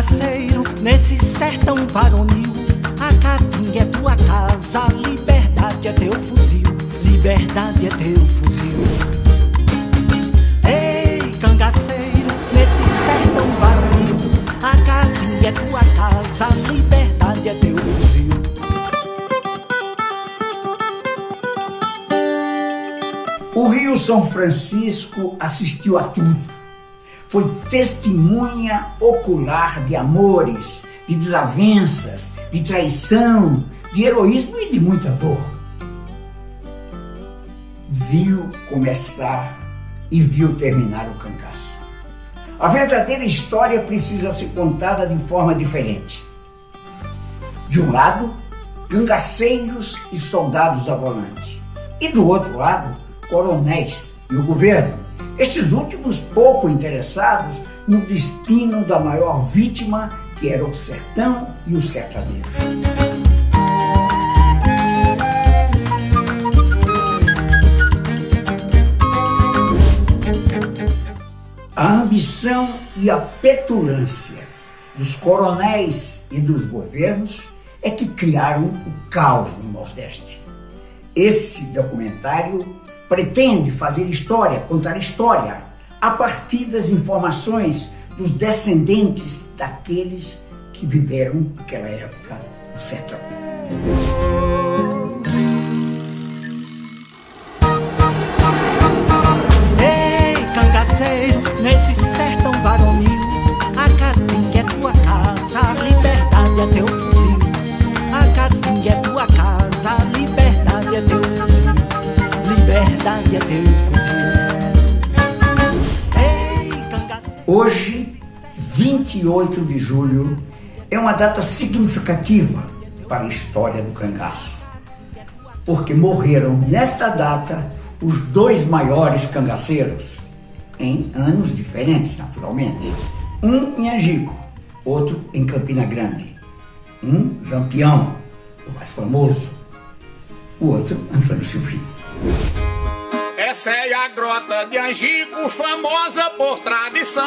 cangaceiro, nesse sertão varonil, a caatinga é tua casa, a liberdade é teu fuzil, liberdade é teu fuzil. Ei, cangaceiro, nesse sertão varonil, a caatinga é tua casa, a liberdade é teu fuzil. O Rio São Francisco assistiu a tudo. Foi testemunha ocular de amores, de desavenças, de traição, de heroísmo e de muita dor. Viu começar e viu terminar o cangaço. A verdadeira história precisa ser contada de forma diferente. De um lado, cangaceiros e soldados a volante. E do outro lado, coronéis e o governo. Estes últimos pouco interessados no destino da maior vítima, que era o sertão e os sertanejos. A ambição e a petulância dos coronéis e dos governos é que criaram o caos no Nordeste. Esse documentário pretende fazer história, contar história, a partir das informações dos descendentes daqueles que viveram naquela época no sertão. Ei, cangaceiro, nesse sertão varonil, a caatinga é tua casa, a liberdade é teu fuzil. A caatinga é tua casa, a liberdade é teu fuzil. Liberdade é teu fuzil. Ei, cangaceiro. Hoje, 28 de julho, é uma data significativa para a história do cangaço, porque morreram nesta data os dois maiores cangaceiros, em anos diferentes, naturalmente. Um em Angico, outro em Campina Grande. Um Lampião, o mais famoso, o outro Antônio Silvino. Essa é a grota de Angico, famosa por tradição,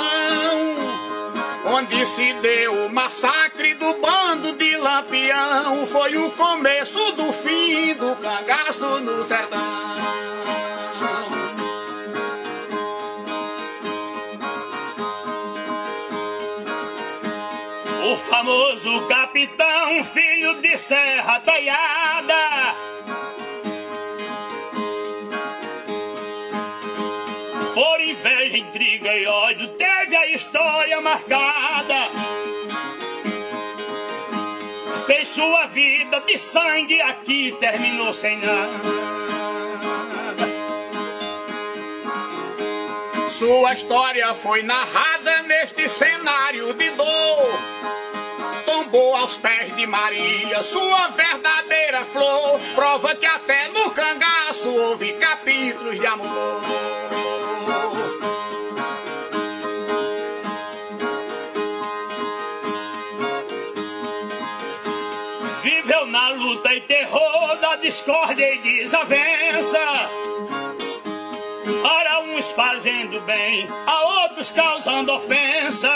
onde se deu o massacre do bando de Lampião. Foi o começo do fim do cangaço no sertão. O famoso capitão, filho de Serra Talhada, por inveja, intriga e ódio, teve a história marcada. Fez sua vida de sangue, aqui terminou sem nada. Sua história foi narrada neste cenário de dor. Tombou aos pés de Maria, sua verdadeira flor. Prova que até no cangaço houve capítulos de amor. Viveu na luta e terror da discórdia e desavença, para uns fazendo bem, a outros causando ofensa,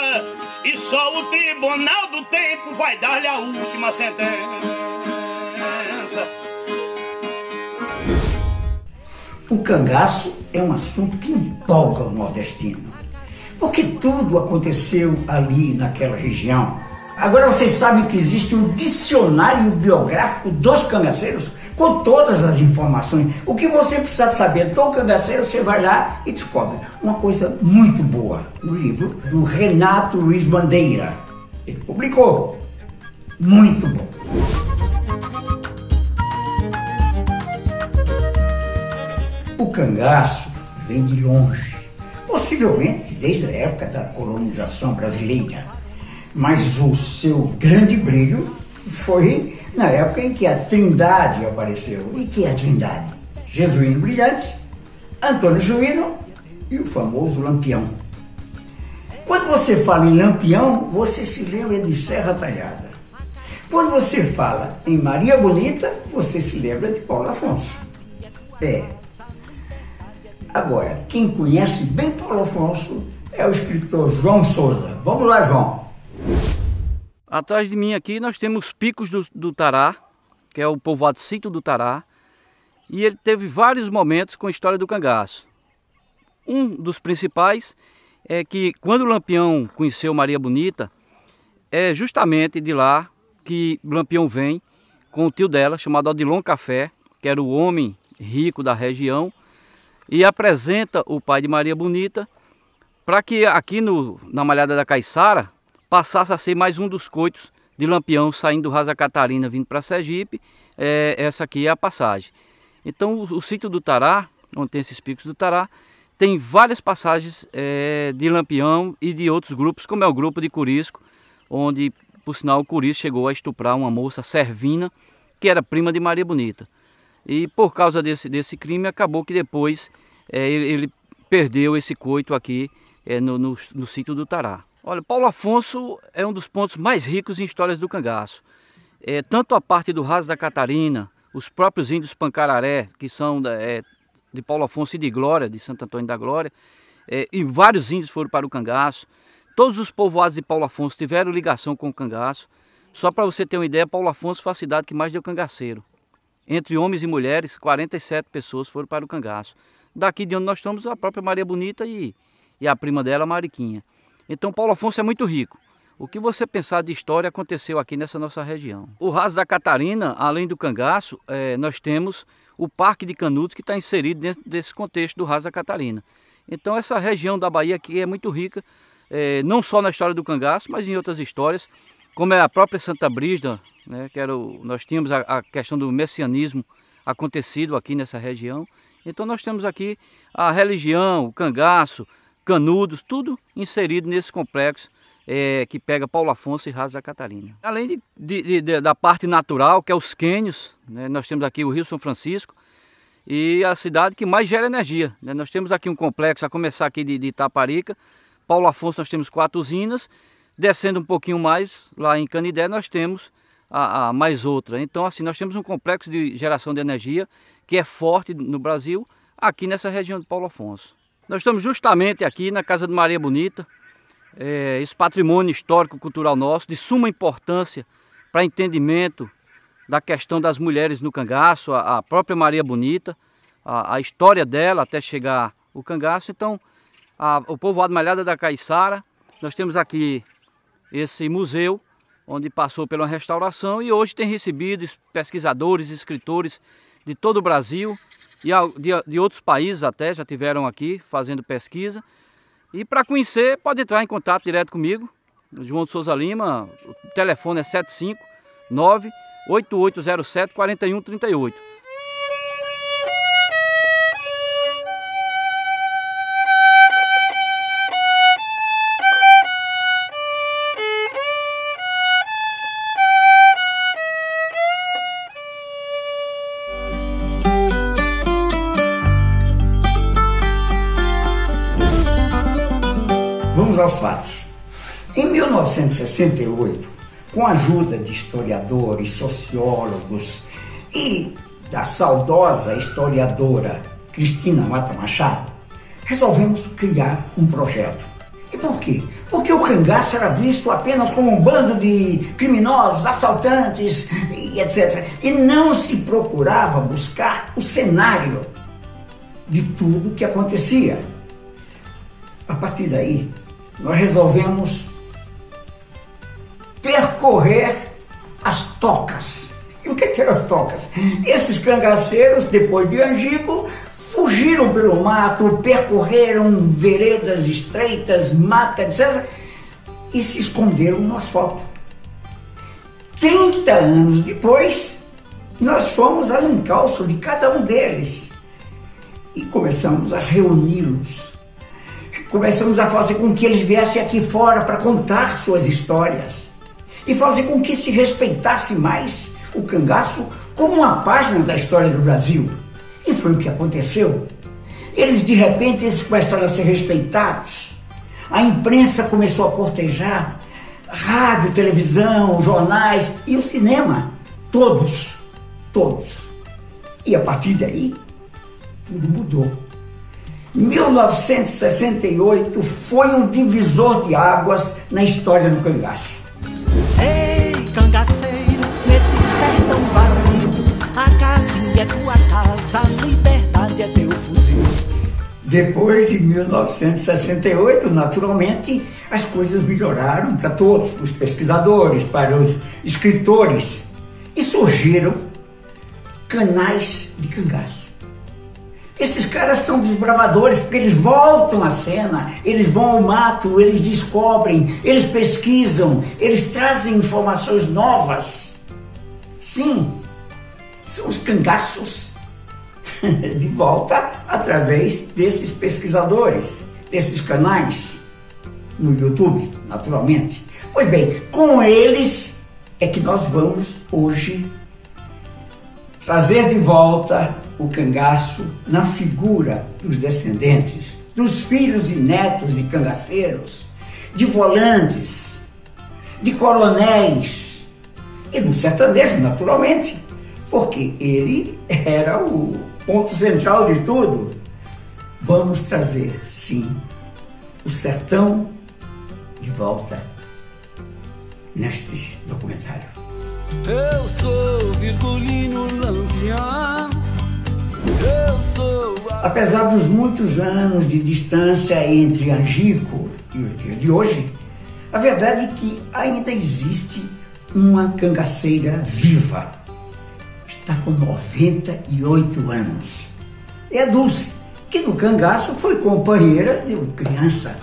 e só o tribunal do tempo vai dar-lhe a última sentença. O cangaço é um assunto que empolga o nordestino, porque tudo aconteceu ali naquela região. Agora vocês sabem que existe um dicionário biográfico dos cangaceiros com todas as informações. O que você precisa saber do cangaceiro, você vai lá e descobre. Uma coisa muito boa no livro do Renato Luiz Bandeira. Ele publicou. Muito bom. O cangaço vem de longe, possivelmente desde a época da colonização brasileira. Mas o seu grande brilho foi na época em que a Trindade apareceu. E que é a Trindade? Jesuíno Brilhante, Antônio Suíno e o famoso Lampião. Quando você fala em Lampião, você se lembra de Serra Talhada. Quando você fala em Maria Bonita, você se lembra de Paulo Afonso. Agora, quem conhece bem Paulo Afonso é o escritor João Souza. Vamos lá, João. Atrás de mim aqui nós temos os Picos do Tará, que é o povoado Sítio do Tará, e ele teve vários momentos com a história do cangaço. Um dos principais é que quando o Lampião conheceu Maria Bonita, é justamente de lá que o Lampião vem com o tio dela, chamado Odilon Café, que era o homem rico da região, e apresenta o pai de Maria Bonita para que aqui na Malhada da Caiçara passasse a ser mais um dos coitos de Lampião saindo do Rasa Catarina vindo para Sergipe. Essa aqui é a passagem. Então o Sítio do Tará, onde tem esses Picos do Tará, tem várias passagens de Lampião e de outros grupos, como é o grupo de Curisco, onde, por sinal, o Curisco chegou a estuprar uma moça Servina, que era prima de Maria Bonita. E por causa desse crime, acabou que depois ele perdeu esse coito aqui no Sítio do Tará. Olha, Paulo Afonso é um dos pontos mais ricos em histórias do cangaço. Tanto a parte do Rasa da Catarina, os próprios índios Pancararé, que são de Paulo Afonso e de Glória, de Santo Antônio da Glória, e vários índios foram para o cangaço. Todos os povoados de Paulo Afonso tiveram ligação com o cangaço. Só para você ter uma ideia, Paulo Afonso foi a cidade que mais deu cangaceiro. Entre homens e mulheres, 47 pessoas foram para o cangaço. Daqui de onde nós estamos, a própria Maria Bonita e a prima dela, Mariquinha. Então Paulo Afonso é muito rico. O que você pensar de história aconteceu aqui nessa nossa região. O Rasa da Catarina, além do cangaço, nós temos o Parque de Canudos, que está inserido dentro desse contexto do Rasa da Catarina. Então essa região da Bahia aqui é muito rica, não só na história do cangaço, mas em outras histórias, como é a própria Santa Brígida, né, nós tínhamos a questão do messianismo acontecido aqui nessa região. Então nós temos aqui a religião, o cangaço, Canudos, tudo inserido nesse complexo que pega Paulo Afonso e Rasa da Catarina. Além da parte natural, que é os cânions, né, nós temos aqui o Rio São Francisco e a cidade que mais gera energia, né? Nós temos aqui um complexo, a começar aqui de Itaparica, Paulo Afonso nós temos 4 usinas, descendo um pouquinho mais, lá em Canidé nós temos a mais outra. Então assim, nós temos um complexo de geração de energia que é forte no Brasil, aqui nessa região de Paulo Afonso. Nós estamos justamente aqui na casa de Maria Bonita, esse patrimônio histórico-cultural nosso, de suma importância para entendimento da questão das mulheres no cangaço, a própria Maria Bonita, a história dela até chegar o cangaço. Então, o povoado Malhada da Caiçara, nós temos aqui esse museu, onde passou pela restauração e hoje tem recebido pesquisadores, escritores de todo o Brasil e de outros países até, já tiveram aqui fazendo pesquisa. E para conhecer, pode entrar em contato direto comigo, João de Souza Lima, o telefone é 759-8807-4138. Vamos aos fatos. Em 1968, com a ajuda de historiadores, sociólogos e da saudosa historiadora Cristina Mata Machado, resolvemos criar um projeto. E por quê? Porque o cangaço era visto apenas como um bando de criminosos, assaltantes e etc. E não se procurava buscar o cenário de tudo o que acontecia. A partir daí, nós resolvemos percorrer as tocas. E o que eram as tocas? Esses cangaceiros, depois de Angico, fugiram pelo mato, percorreram veredas estreitas, mata, etc. e se esconderam no asfalto. 30 anos depois, nós fomos ao encalço de cada um deles e começamos a reuni-los. Começamos a fazer com que eles viessem aqui fora para contar suas histórias e fazer com que se respeitasse mais o cangaço como uma página da história do Brasil. E foi o que aconteceu. Eles de repente começaram a ser respeitados. A imprensa começou a cortejar, rádio, televisão, jornais e o cinema. Todos. E a partir daí, tudo mudou. 1968 foi um divisor de águas na história do cangaço. Ei, cangaceiro, nesse sertão varonil, a caatinga é tua casa, a liberdade é teu fuzil. Depois de 1968, naturalmente, as coisas melhoraram para todos, os pesquisadores, para os escritores, e surgiram canais de cangaço. Esses caras são desbravadores porque eles voltam à cena, eles vão ao mato, eles descobrem, eles pesquisam, eles trazem informações novas. Sim, são os cangaços de volta através desses pesquisadores, desses canais no YouTube, naturalmente. Pois bem, com eles é que nós vamos hoje trazer de volta o cangaço na figura dos descendentes, dos filhos e netos de cangaceiros, de volantes, de coronéis e do sertanejo, naturalmente, porque ele era o ponto central de tudo. Vamos trazer, sim, o sertão de volta neste documentário. Eu sou Virgulino Lampião. Eu sou Apesar dos muitos anos de distância entre Angico e o dia de hoje, a verdade é que ainda existe uma cangaceira viva. Está com 98 anos. É a Dulce, que no cangaço foi companheira de criança.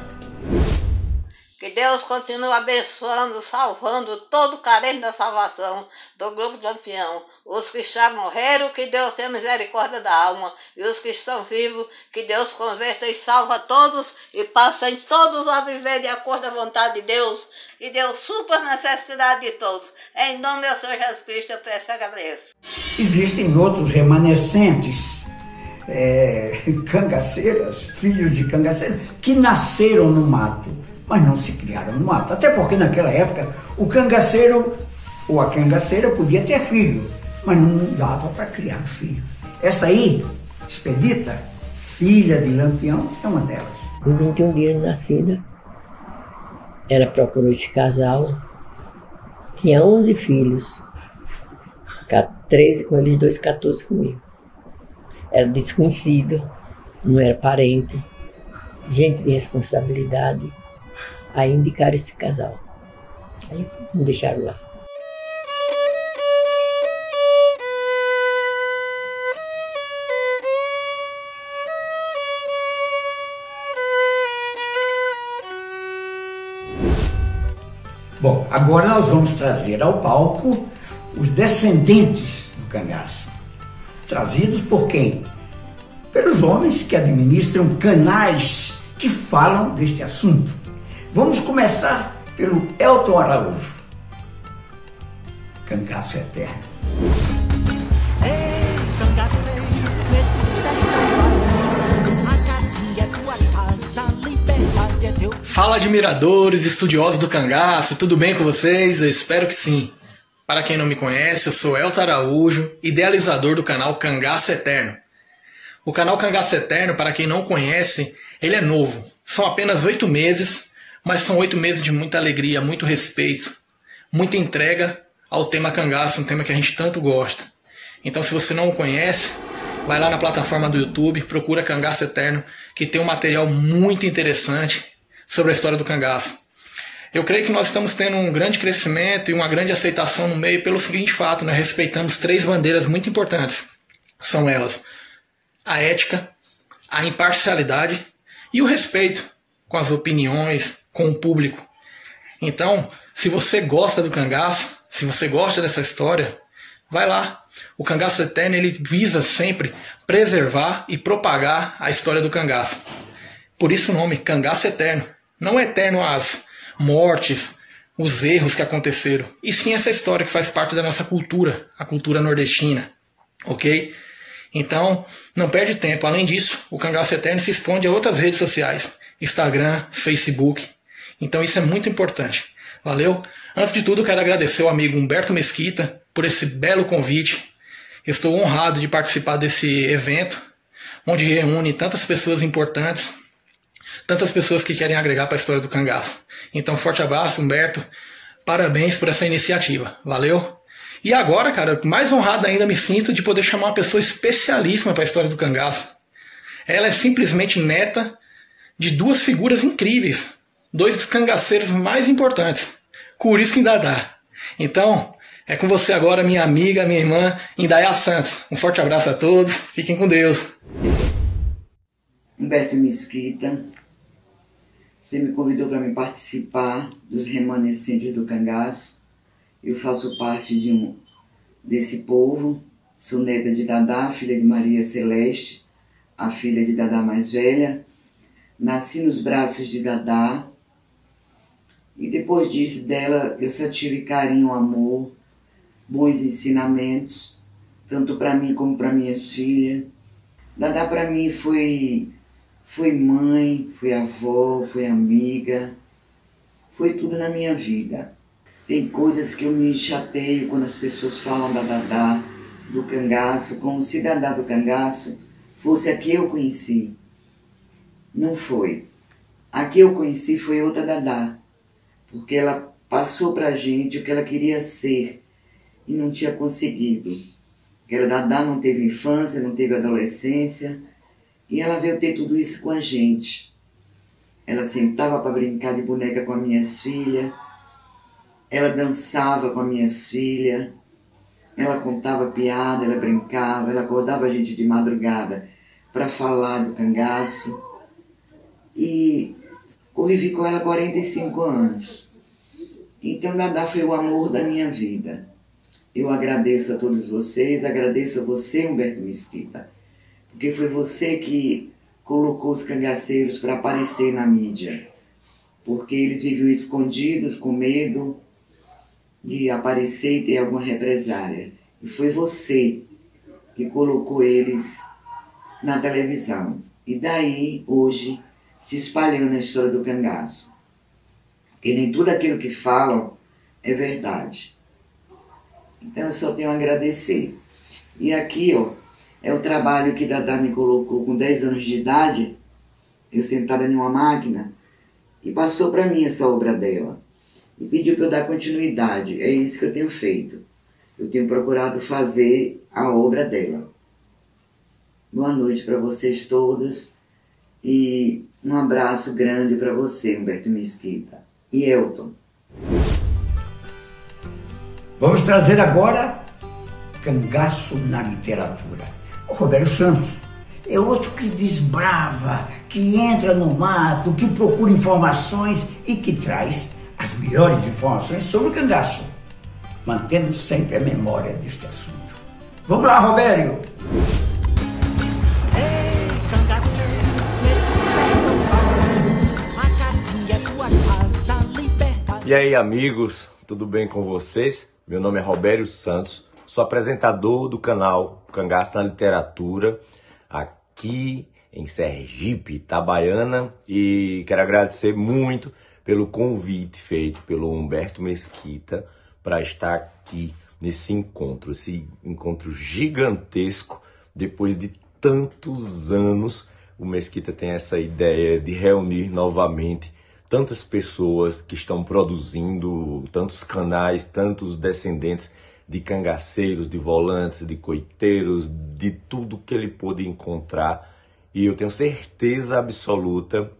Que Deus continue abençoando, salvando todo carente da salvação do grupo de Lampião. Os que já morreram, que Deus tenha misericórdia da alma. E os que estão vivos, que Deus converta e salva todos e passem todos a viver de acordo com a vontade de Deus. E Deus supra a necessidade de todos. Em nome do Senhor Jesus Cristo eu peço e agradeço. Existem outros remanescentes, cangaceiras, filhos de cangaceiras, que nasceram no mato, mas não se criaram no mato. Até porque naquela época o cangaceiro ou a cangaceira podia ter filho, mas não dava para criar filho. Essa aí, Expedita, filha de Lampião, é uma delas. Com 21 dias de nascida, ela procurou esse casal, tinha 11 filhos, 13 com eles, 2, 14 comigo. Era desconhecido, não era parente, gente de responsabilidade. Aí indicaram esse casal. Aí me deixaram lá. Bom, agora nós vamos trazer ao palco os descendentes do cangaço. Trazidos por quem? Pelos homens que administram canais que falam deste assunto. Vamos começar pelo Elton Araújo. Cangaço Eterno. Ei, cangaceiro, nesse sertão varonil, a caatinga é tua casa, a liberdade é teu. Fala, admiradores, estudiosos do cangaço, tudo bem com vocês? Eu espero que sim. Para quem não me conhece, eu sou Elton Araújo, idealizador do canal Cangaço Eterno. O canal Cangaço Eterno, para quem não conhece, ele é novo. São apenas 8 meses, mas são 8 meses de muita alegria, muito respeito, muita entrega ao tema cangaço, um tema que a gente tanto gosta. Então, se você não o conhece, vai lá na plataforma do YouTube, procura Cangaço Eterno, que tem um material muito interessante sobre a história do cangaço. Eu creio que nós estamos tendo um grande crescimento e uma grande aceitação no meio pelo seguinte fato, nós respeitamos 3 bandeiras muito importantes. São elas a ética, a imparcialidade e o respeito com as opiniões, com o público. Então, se você gosta do cangaço, se você gosta dessa história, vai lá. O Cangaço Eterno ele visa sempre preservar e propagar a história do cangaço. Por isso o nome Cangaço Eterno. Não é eterno as mortes, os erros que aconteceram, e sim essa história que faz parte da nossa cultura, a cultura nordestina. Ok? Então, não perde tempo. Além disso, o Cangaço Eterno se expõe a outras redes sociais. Instagram, Facebook. Então isso é muito importante. Valeu? Antes de tudo, quero agradecer ao amigo Humberto Mesquita por esse belo convite. Estou honrado de participar desse evento, onde reúne tantas pessoas importantes, tantas pessoas que querem agregar para a história do cangaço. Então, forte abraço, Humberto. Parabéns por essa iniciativa. Valeu? E agora, cara, mais honrado ainda me sinto de poder chamar uma pessoa especialíssima para a história do cangaço. Ela é simplesmente neta de duas figuras incríveis, dois dos cangaceiros mais importantes, Curisco e Dadá. Então, é com você agora, minha amiga, minha irmã, Indaiá Santos. Um forte abraço a todos, fiquem com Deus. Humberto Mesquita, você me convidou para me participar dos remanescentes do cangaço. Eu faço parte desse povo, sou neta de Dadá, filha de Maria Celeste, a filha de Dadá mais velha. Nasci nos braços de Dadá e depois disso dela eu só tive carinho, amor, bons ensinamentos, tanto para mim como para minhas filhas. Dadá para mim foi mãe, foi avó, foi amiga, foi tudo na minha vida. Tem coisas que eu me chateio quando as pessoas falam da Dadá, do cangaço, como se Dadá do cangaço fosse a que eu conheci. Não foi. A que eu conheci foi outra Dadá, porque ela passou pra gente o que ela queria ser e não tinha conseguido. Aquela Dadá não teve infância, não teve adolescência, e ela veio ter tudo isso com a gente. Ela sentava para brincar de boneca com as minhas filhas, ela dançava com as minhas filhas, ela contava piada, ela brincava, ela acordava a gente de madrugada para falar do cangaço. E convivi com ela 45 anos. Então Dadá foi o amor da minha vida. Eu agradeço a todos vocês, agradeço a você, Humberto Mesquita, porque foi você que colocou os cangaceiros para aparecer na mídia, porque eles viviam escondidos, com medo de aparecer e ter alguma represária. E foi você que colocou eles na televisão. E daí, hoje, se espalhando na história do cangaço. Porque nem tudo aquilo que falam é verdade. Então eu só tenho a agradecer. E aqui, ó, é o trabalho que Dadá me colocou com 10 anos de idade, eu sentada em uma máquina, e passou para mim essa obra dela. E pediu para eu dar continuidade. É isso que eu tenho feito. Eu tenho procurado fazer a obra dela. Boa noite para vocês todos e um abraço grande para você, Humberto Mesquita. E Elton. Vamos trazer agora cangaço na literatura. O Roberto Santos é outro que desbrava, que entra no mato, que procura informações e que traz as melhores informações sobre o cangaço, mantendo sempre a memória deste assunto. Vamos lá, Robério! Ei, cangaceiro, nesse sertão varonil, a Caatinga é tua casa, liberdade. E aí, amigos, tudo bem com vocês? Meu nome é Robério Santos, sou apresentador do canal Cangaço na Literatura, aqui em Sergipe, Itabaiana, e quero agradecer muito pelo convite feito pelo Humberto Mesquita para estar aqui nesse encontro, esse encontro gigantesco. Depois de tantos anos, o Mesquita tem essa ideia de reunir novamente tantas pessoas que estão produzindo, tantos canais, tantos descendentes de cangaceiros, de volantes, de coiteiros, de tudo que ele pôde encontrar. E eu tenho certeza absoluta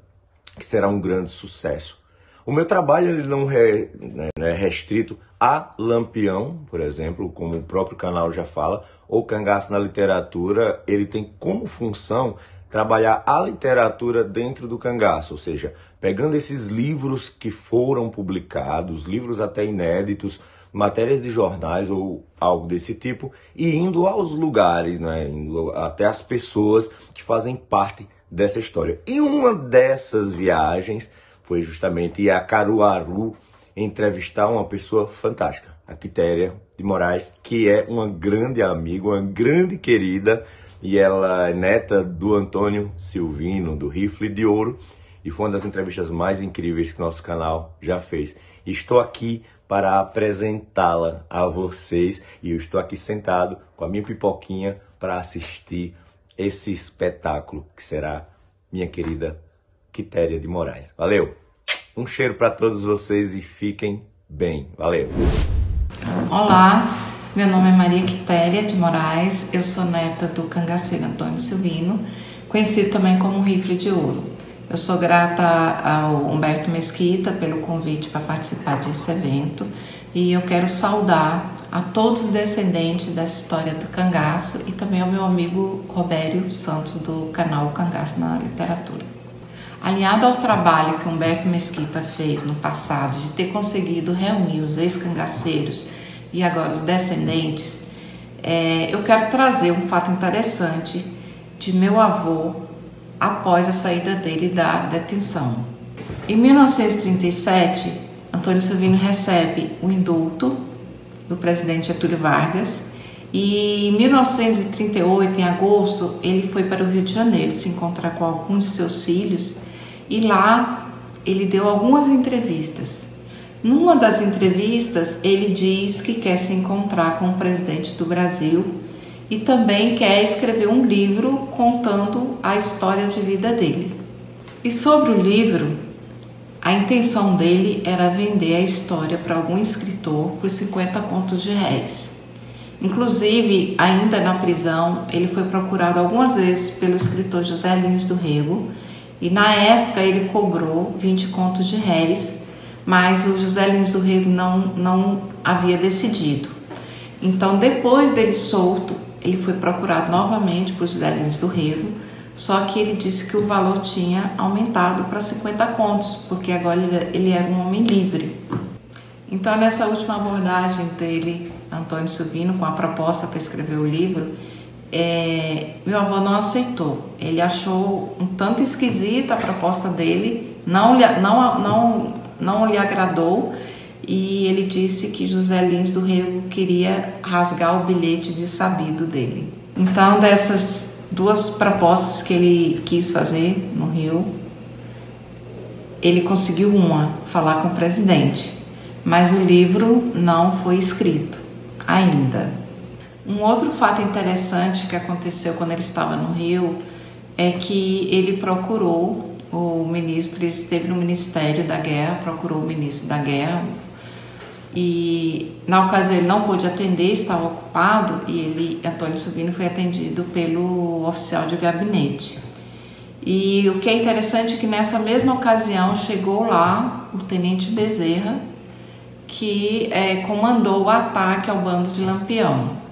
que será um grande sucesso. O meu trabalho ele não é restrito a Lampião, por exemplo, como o próprio canal já fala, ou Cangaço na Literatura. Ele tem como função trabalhar a literatura dentro do cangaço, ou seja, pegando esses livros que foram publicados, livros até inéditos, matérias de jornais ou algo desse tipo, e indo aos lugares, né? Indo até as pessoas que fazem parte dessa história. E uma dessas viagens foi justamente ir a Caruaru entrevistar uma pessoa fantástica, a Quitéria de Moraes, que é uma grande amiga, uma grande querida, e ela é neta do Antônio Silvino, do Rifle de Ouro, e foi uma das entrevistas mais incríveis que nosso canal já fez. Estou aqui para apresentá-la a vocês, e eu estou aqui sentado com a minha pipoquinha para assistir esse espetáculo que será minha querida Quitéria de Moraes. Valeu! Um cheiro para todos vocês e fiquem bem. Valeu! Olá, meu nome é Maria Quitéria de Moraes, eu sou neta do cangaceiro Antônio Silvino, conhecido também como Rifle de Ouro. Eu sou grata ao Humberto Mesquita pelo convite para participar desse evento e eu quero saudar a todos os descendentes dessa história do cangaço e também ao meu amigo Robério Santos do canal Cangaço na Literatura. Alinhado ao trabalho que Humberto Mesquita fez no passado de ter conseguido reunir os ex-cangaceiros e agora os descendentes, eu quero trazer um fato interessante de meu avô após a saída dele da detenção. Em 1937, Antônio Silvino recebe o indulto do presidente Getúlio Vargas e em 1938, em agosto, ele foi para o Rio de Janeiro se encontrar com alguns de seus filhos e lá ele deu algumas entrevistas. Numa das entrevistas, ele diz que quer se encontrar com o presidente do Brasil e também quer escrever um livro contando a história de vida dele. E sobre o livro, a intenção dele era vender a história para algum escritor por 50 contos de réis. Inclusive, ainda na prisão, ele foi procurado algumas vezes pelo escritor José Lins do Rego e na época ele cobrou 20 contos de réis, mas o José Lins do Rego não havia decidido. Então, depois dele solto, ele foi procurado novamente por José Lins do Rego, só que ele disse que o valor tinha aumentado para 50 contos, porque agora ele era um homem livre. Então, nessa última abordagem dele, Antônio Silvino, com a proposta para escrever o livro, meu avô não aceitou. Ele achou um tanto esquisita a proposta dele, não lhe agradou, e ele disse que José Lins do Rego queria rasgar o bilhete de sabido dele. Então, dessas duas propostas que ele quis fazer no Rio, ele conseguiu uma, falar com o presidente, mas o livro não foi escrito ainda. Um outro fato interessante que aconteceu quando ele estava no Rio é que ele procurou o ministro, ele esteve no Ministério da Guerra, procurou o ministro da Guerra, e na ocasião ele não pôde atender, estava ocupado, e Antônio Silvino foi atendido pelo oficial de gabinete. E o que é interessante é que nessa mesma ocasião chegou lá o tenente Bezerra, que comandou o ataque ao bando de Lampião.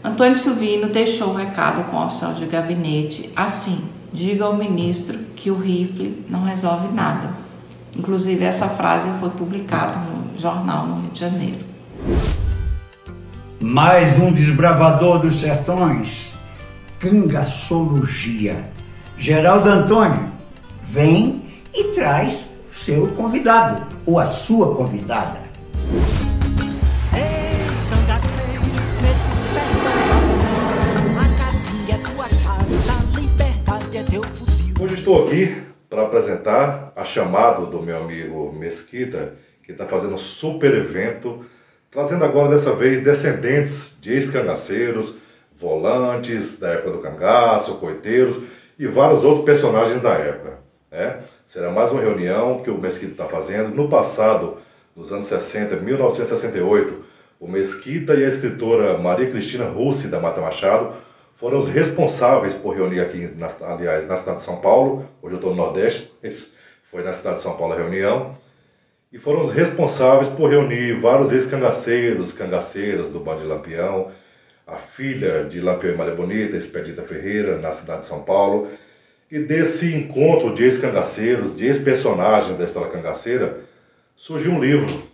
Antônio Silvino deixou o recado com o oficial de gabinete assim: diga ao ministro que o rifle não resolve nada. Inclusive, essa frase foi publicada no jornal no Rio de Janeiro. Mais um desbravador dos sertões, cangaçologia. Geraldo Antônio vem e traz o seu convidado, ou a sua convidada. Ei, cangaceiro, nesse sertão, a Caatinga é tua casa, a liberdade é teu fuzil. Hoje estou aqui para apresentar a chamado do meu amigo Mesquita, que está fazendo um super evento, trazendo agora dessa vez descendentes de ex-cangaceiros, volantes da época do cangaço, coiteiros e vários outros personagens da época. Será mais uma reunião que o Mesquita está fazendo. No passado, nos anos 60, 1968, o Mesquita e a escritora Maria Cristina Russi da Mata Machado foram os responsáveis por reunir aqui, aliás, na cidade de São Paulo. Hoje eu estou no Nordeste, mas foi na cidade de São Paulo a reunião. E foram os responsáveis por reunir vários ex-cangaceiros, cangaceiras do bando de Lampião, a filha de Lampião e Maria Bonita, Expedita Ferreira, na cidade de São Paulo. E desse encontro de ex-cangaceiros, de ex-personagens da história cangaceira, surgiu um livro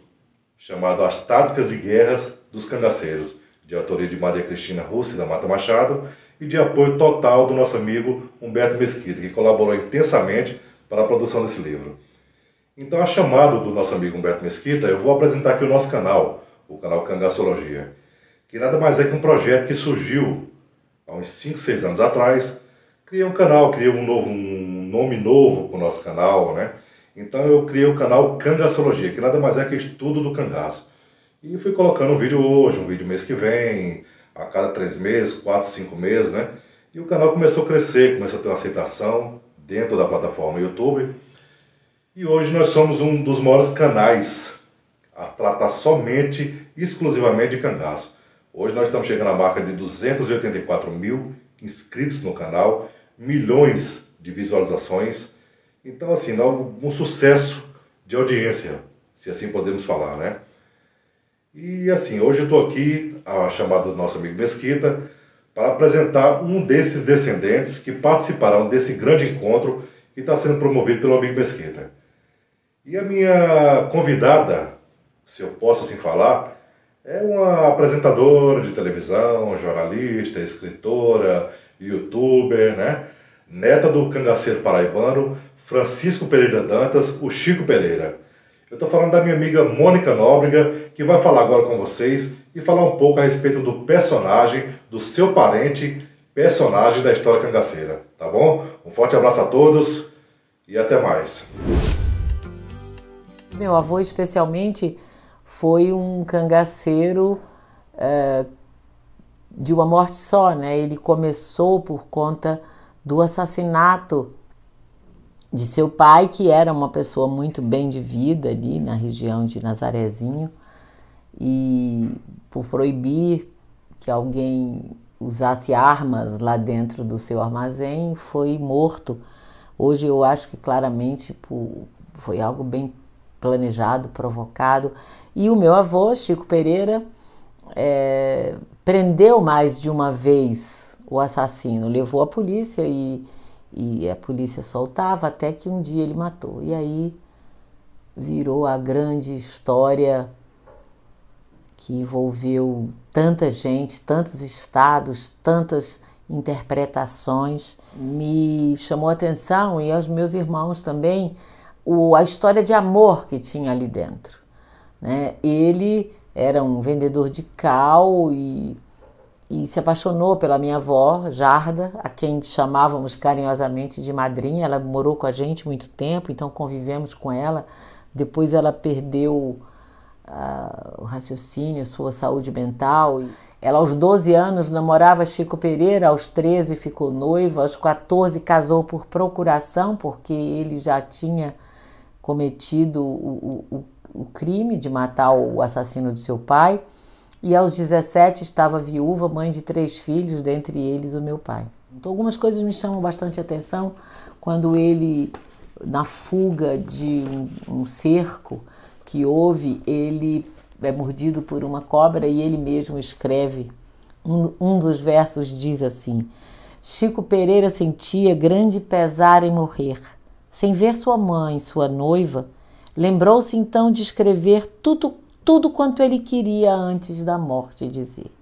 chamado As Táticas e Guerras dos Cangaceiros, de autoria de Maria Cristina Russi da Mata Machado e de apoio total do nosso amigo Humberto Mesquita, que colaborou intensamente para a produção desse livro. Então, a chamado do nosso amigo Humberto Mesquita, eu vou apresentar aqui o nosso canal, o canal Cangaçologia, que nada mais é que um projeto que surgiu há uns 5, 6 anos atrás. Criei um canal, criei um nome novo para o nosso canal, né? Então eu criei o canal Cangaçologia, que nada mais é que estudo do cangaço. E fui colocando um vídeo hoje, um vídeo mês que vem, a cada 3 meses, 4, 5 meses, né? E o canal começou a crescer, começou a ter uma aceitação dentro da plataforma YouTube. E hoje nós somos um dos maiores canais a tratar somente, exclusivamente de cangaço. Hoje nós estamos chegando à marca de 284 mil inscritos no canal, milhões de visualizações. Então, assim, um sucesso de audiência, se assim podemos falar, né? E assim, hoje eu estou aqui, a chamada do nosso amigo Mesquita, para apresentar um desses descendentes que participarão desse grande encontro que está sendo promovido pelo amigo Mesquita. E a minha convidada, se eu posso assim falar, é uma apresentadora de televisão, jornalista, escritora, youtuber, né? Neta do cangaceiro paraibano Francisco Pereira Dantas, o Chico Pereira. Eu estou falando da minha amiga Mônica Nóbrega, que vai falar agora com vocês e falar um pouco a respeito do personagem, do seu parente, personagem da história cangaceira, tá bom? Um forte abraço a todos e até mais. Meu avô, especialmente, foi um cangaceiro de uma morte só, né? Ele começou por conta do assassinato de seu pai, que era uma pessoa muito bem de vida ali na região de Nazarezinho, e por proibir que alguém usasse armas lá dentro do seu armazém, foi morto. Hoje eu acho que claramente foi algo bem planejado, provocado. E o meu avô, Chico Pereira, prendeu mais de uma vez o assassino, levou a polícia e a polícia soltava até que um dia ele matou. E aí virou a grande história que envolveu tanta gente, tantos estados, tantas interpretações. Me chamou a atenção, e aos meus irmãos também, a história de amor que tinha ali dentro, né? Ele era um vendedor de cal e se apaixonou pela minha avó, Jarda, a quem chamávamos carinhosamente de madrinha. Ela morou com a gente muito tempo, então convivemos com ela. Depois ela perdeu o raciocínio, a sua saúde mental. Ela aos 12 anos namorava Chico Pereira, aos 13 ficou noiva, aos 14 casou por procuração, porque ele já tinha cometido o crime de matar o assassino de seu pai. E aos 17 estava viúva, mãe de 3 filhos, dentre eles o meu pai. Então algumas coisas me chamam bastante atenção quando ele, na fuga de um cerco que houve, ele é mordido por uma cobra e ele mesmo escreve. Um dos versos diz assim: Chico Pereira sentia grande pesar em morrer. Sem ver sua mãe, sua noiva, lembrou-se então de escrever tudo quanto ele queria antes da morte dizer.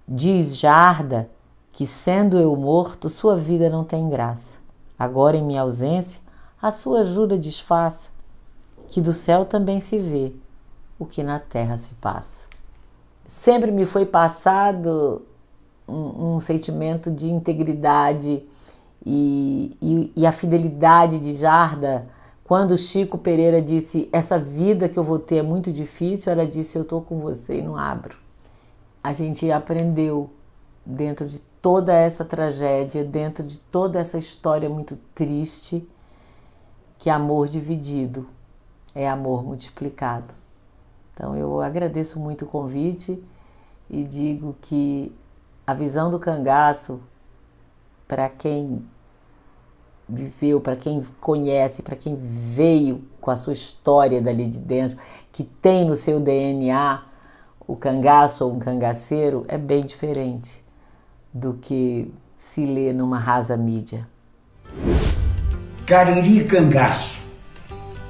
Diz Jarda que, sendo eu morto, sua vida não tem graça. Agora, em minha ausência, a sua jura desfaça, que do céu também se vê o que na terra se passa. Sempre me foi passado um sentimento de integridade e a fidelidade de Jarda. Quando Chico Pereira disse, essa vida que eu vou ter é muito difícil, ela disse, eu estou com você e não abro. A gente aprendeu, dentro de toda essa tragédia, dentro de toda essa história muito triste, que amor dividido é amor multiplicado. Então eu agradeço muito o convite e digo que a visão do cangaço, para quem viveu, para quem conhece, para quem veio com a sua história dali de dentro, que tem no seu DNA o cangaço ou um cangaceiro, é bem diferente do que se lê numa rasa mídia. Cariri Cangaço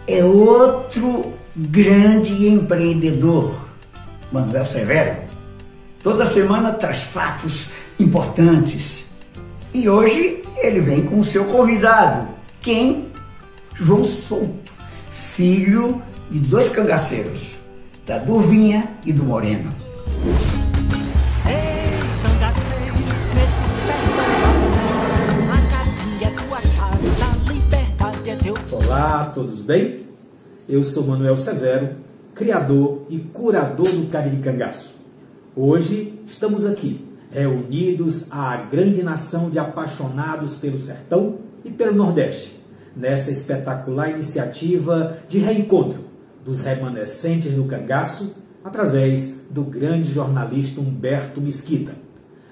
é outro grande empreendedor, Manuel Severo. Toda semana traz fatos importantes. E hoje ele vem com o seu convidado. Quem? João Souto, filho de 2 cangaceiros, da Durvinha e do Moreno. Ei, cangaceiro, nesse sertão, a Caatinga é tua casa, a liberdade é teu. Olá, todos bem? Eu sou Manuel Severo, criador e curador do Cariri Cangaço. Hoje estamos aqui, reunidos à grande nação de apaixonados pelo sertão e pelo Nordeste, nessa espetacular iniciativa de reencontro dos remanescentes do cangaço através do grande jornalista Humberto Mesquita.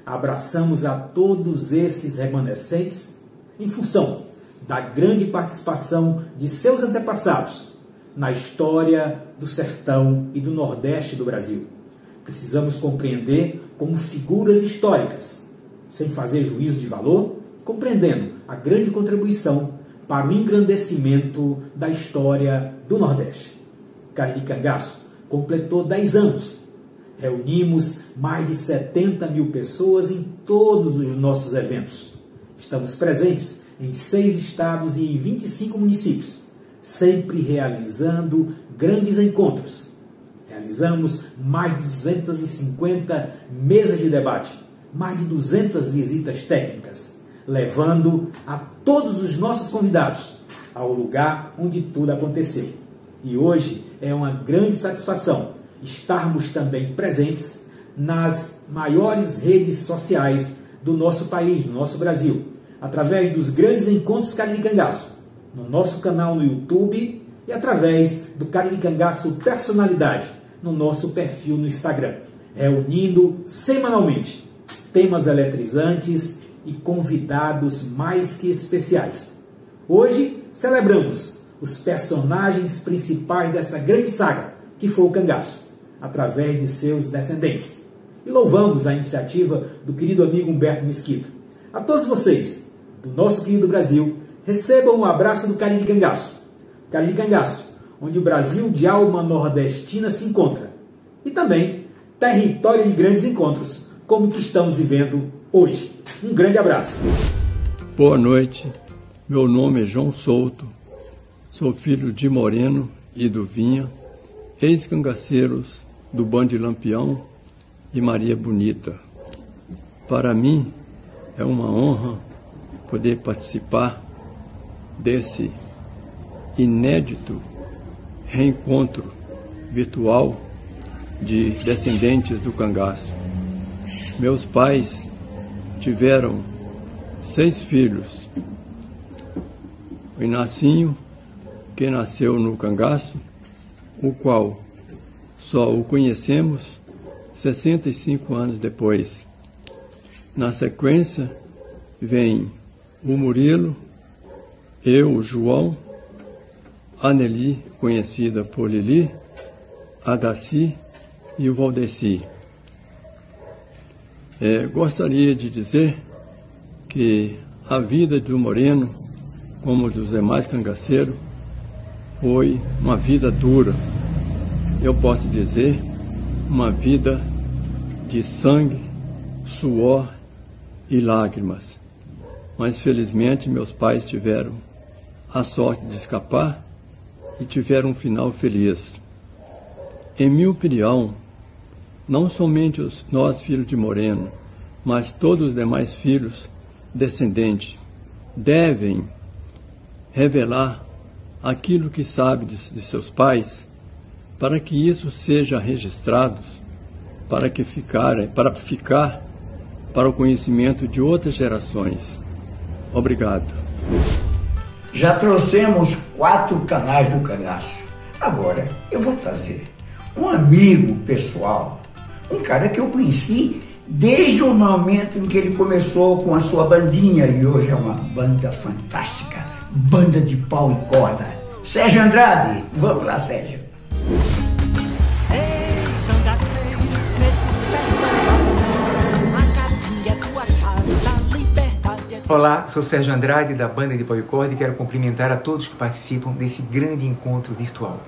Abraçamos a todos esses remanescentes em função da grande participação de seus antepassados na história do sertão e do Nordeste do Brasil. Precisamos compreender como figuras históricas, sem fazer juízo de valor, compreendendo a grande contribuição para o engrandecimento da história do Nordeste. Cariri Cangaço completou 10 anos. Reunimos mais de 70 mil pessoas em todos os nossos eventos. Estamos presentes em 6 estados e em 25 municípios, sempre realizando grandes encontros. Realizamos mais de 250 mesas de debate, mais de 200 visitas técnicas, levando a todos os nossos convidados ao lugar onde tudo aconteceu. E hoje é uma grande satisfação estarmos também presentes nas maiores redes sociais do nosso país, do nosso Brasil, através dos grandes encontros Cariri Cangaço, no nosso canal no YouTube e através do Cariri Cangaço Personalidade, no nosso perfil no Instagram, reunindo semanalmente temas eletrizantes e convidados mais que especiais. Hoje celebramos os personagens principais dessa grande saga, que foi o cangaço, através de seus descendentes. E louvamos a iniciativa do querido amigo Humberto Mesquita. A todos vocês, do nosso querido Brasil, recebam um abraço do Cariri Cangaço. Cariri Cangaço, onde o Brasil de alma nordestina se encontra. E também território de grandes encontros, como que estamos vivendo hoje. Um grande abraço. Boa noite, meu nome é João Souto, sou filho de Moreno e do Vinha, ex-cangaceiros do Bando Lampião e Maria Bonita. Para mim é uma honra poder participar desse inédito reencontro virtual de descendentes do cangaço. Meus pais tiveram 6 filhos. O Inacinho, que nasceu no cangaço, o qual só o conhecemos 65 anos depois. Na sequência, vem o Murilo, eu, o João, a Nelly, conhecida por Lili, a Daci e o Valdeci. Gostaria de dizer que a vida do Moreno, como dos demais cangaceiros, foi uma vida dura. Eu posso dizer, uma vida de sangue, suor e lágrimas. Mas felizmente meus pais tiveram a sorte de escapar e tiveram um final feliz. Em minha opinião, não somente nós filhos de Moreno, mas todos os demais filhos descendentes devem revelar aquilo que sabe de seus pais, para que isso seja registrado, para ficar para o conhecimento de outras gerações. Obrigado. Já trouxemos 4 canais do cangaço. Agora eu vou trazer um amigo pessoal, um cara que eu conheci desde o momento em que ele começou com a sua bandinha, e hoje é uma banda fantástica, banda de pau e corda. Sérgio Andrade, vamos lá, Sérgio. Ei, cangaceiro, nesse sertão, a Caatinga é tua casa, a liberdade é tua... Olá, sou Sérgio Andrade, da banda de pau e corda, e quero cumprimentar a todos que participam desse grande encontro virtual.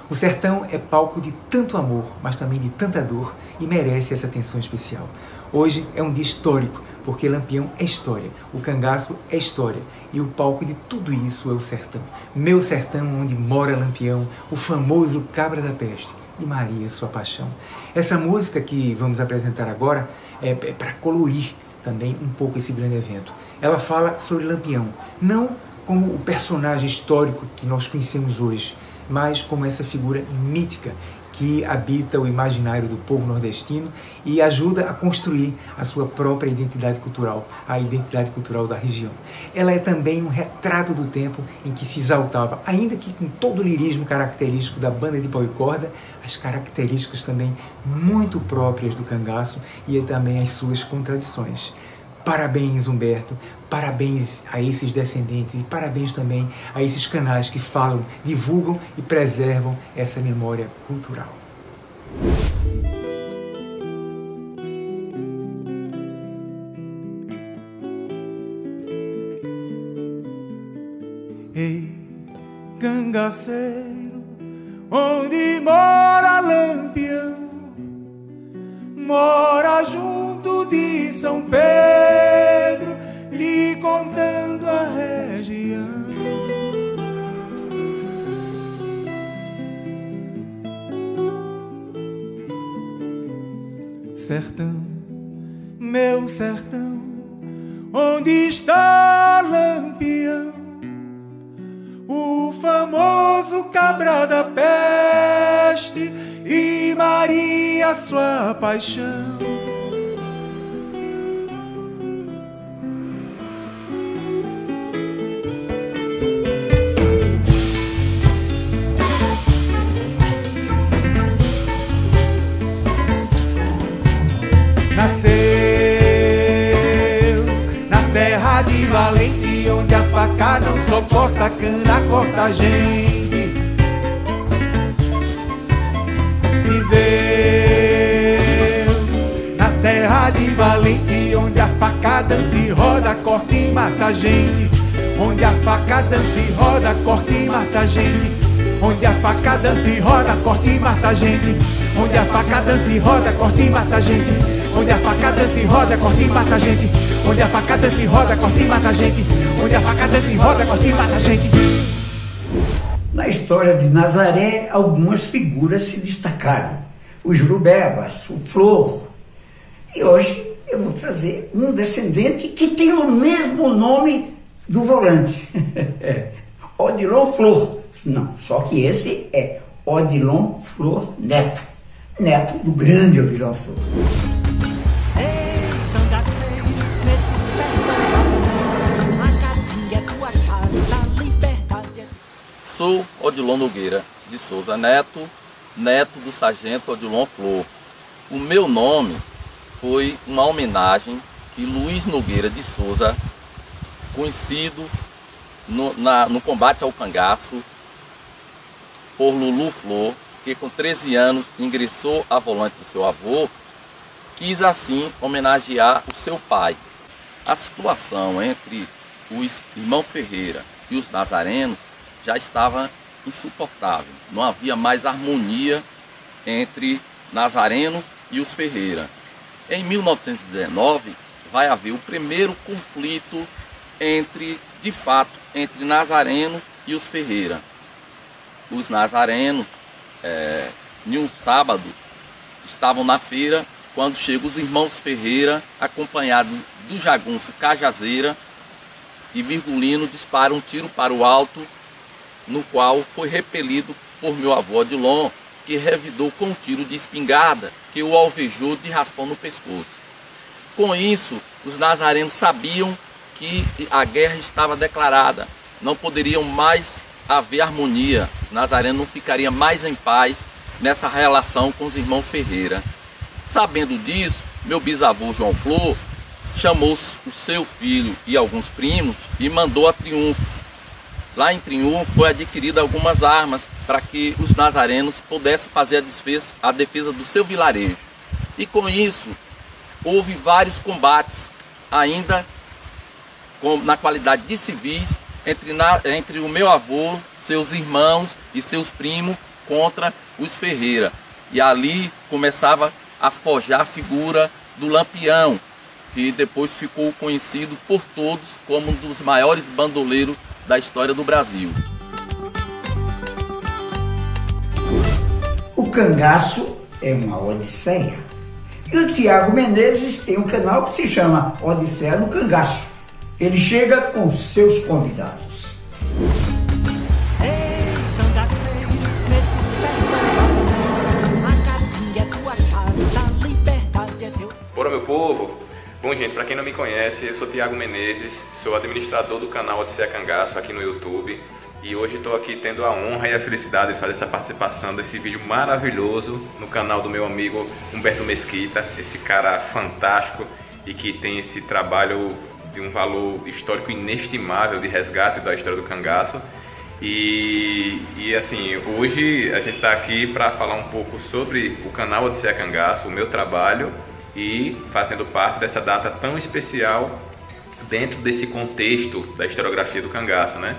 O sertão é palco de tanto amor, mas também de tanta dor, e merece essa atenção especial. Hoje é um dia histórico, porque Lampião é história, o cangaço é história, e o palco de tudo isso é o sertão. Meu sertão, onde mora Lampião, o famoso Cabra da Peste, e Maria, sua paixão. Essa música que vamos apresentar agora é para colorir também um pouco esse grande evento. Ela fala sobre Lampião, não como o personagem histórico que nós conhecemos hoje, mas como essa figura mítica que habita o imaginário do povo nordestino e ajuda a construir a sua própria identidade cultural, a identidade cultural da região. Ela é também um retrato do tempo em que se exaltava, ainda que com todo o lirismo característico da banda de pau e corda, as características também muito próprias do cangaço e também as suas contradições. Parabéns, Humberto, parabéns a esses descendentes e parabéns também a esses canais que falam, divulgam e preservam essa memória cultural. Ei, cangaceiro, onde mora Lampião, mora junto de São Pedro, lhe contando a região. Sertão, meu sertão, onde está Lampião, o famoso cabra da peste e Maria, sua paixão. Nasceu na terra de Valente, onde a faca não só corta a cana, corta a gente. Viveu na terra de Valente, onde a faca dança e roda, corta e mata a gente. Onde a faca dança e roda, corta e mata a gente. Onde a faca dança e roda, corta e mata a gente. Onde a faca dança e roda, corta e mata a gente. Onde a faca dança e roda, corta e mata a gente. Onde a faca dança e roda, corta e mata a gente. Onde a faca dança e roda, corta e mata a gente. Na história de Nazaré, algumas figuras se destacaram. O Jurubebas, o Flor. E hoje eu vou trazer um descendente que tem o mesmo nome do volante. Odilon Flor. Não, só que esse é Odilon Flor Neto. Neto do grande Odilon Flor. Sou Odilon Nogueira de Souza Neto, neto do sargento Odilon Flor. O meu nome foi uma homenagem que Luiz Nogueira de Souza, conhecido no combate ao cangaço por Lulu Flor, que com 13 anos ingressou a volante do seu avô, quis assim homenagear o seu pai. A situação entre os irmãos Ferreira e os nazarenos já estava insuportável. Não havia mais harmonia entre nazarenos e os Ferreira. Em 1919 vai haver o primeiro conflito de fato, entre nazarenos e os Ferreira. Os nazarenos, em um sábado, estavam na feira quando chegam os irmãos Ferreira, acompanhados do jagunço Cajazeira, e Virgulino dispara um tiro para o alto, no qual foi repelido por meu avô Odilon, que revidou com um tiro de espingarda que o alvejou de raspão no pescoço. Com isso, os nazarenos sabiam que a guerra estava declarada, não poderiam mais haver harmonia, os nazarenos não ficariam mais em paz nessa relação com os irmãos Ferreira. Sabendo disso, meu bisavô João Flor chamou o seu filho e alguns primos e mandou a Triunfo. Lá em Triunfo foi adquirida algumas armas para que os nazarenos pudessem fazer a defesa do seu vilarejo. E com isso, houve vários combates, ainda na qualidade de civis, entre o meu avô, seus irmãos e seus primos contra os Ferreira. E ali começava a forjar a figura do Lampião, que depois ficou conhecido por todos como um dos maiores bandoleiros da história do Brasil. O cangaço é uma odisseia. E o Tiago Menezes tem um canal que se chama Odisseia no Cangaço. Ele chega com seus convidados. gente, para quem não me conhece, eu sou Tiago Menezes, sou administrador do canal Odisseia Cangaço aqui no YouTube e hoje estou aqui tendo a honra e a felicidade de fazer essa participação desse vídeo maravilhoso no canal do meu amigo Humberto Mesquita, esse cara fantástico e que tem esse trabalho de um valor histórico inestimável de resgate da história do cangaço. E assim, hoje a gente está aqui para falar um pouco sobre o canal Odisseia Cangaço, o meu trabalho, e fazendo parte dessa data tão especial dentro desse contexto da historiografia do cangaço, né?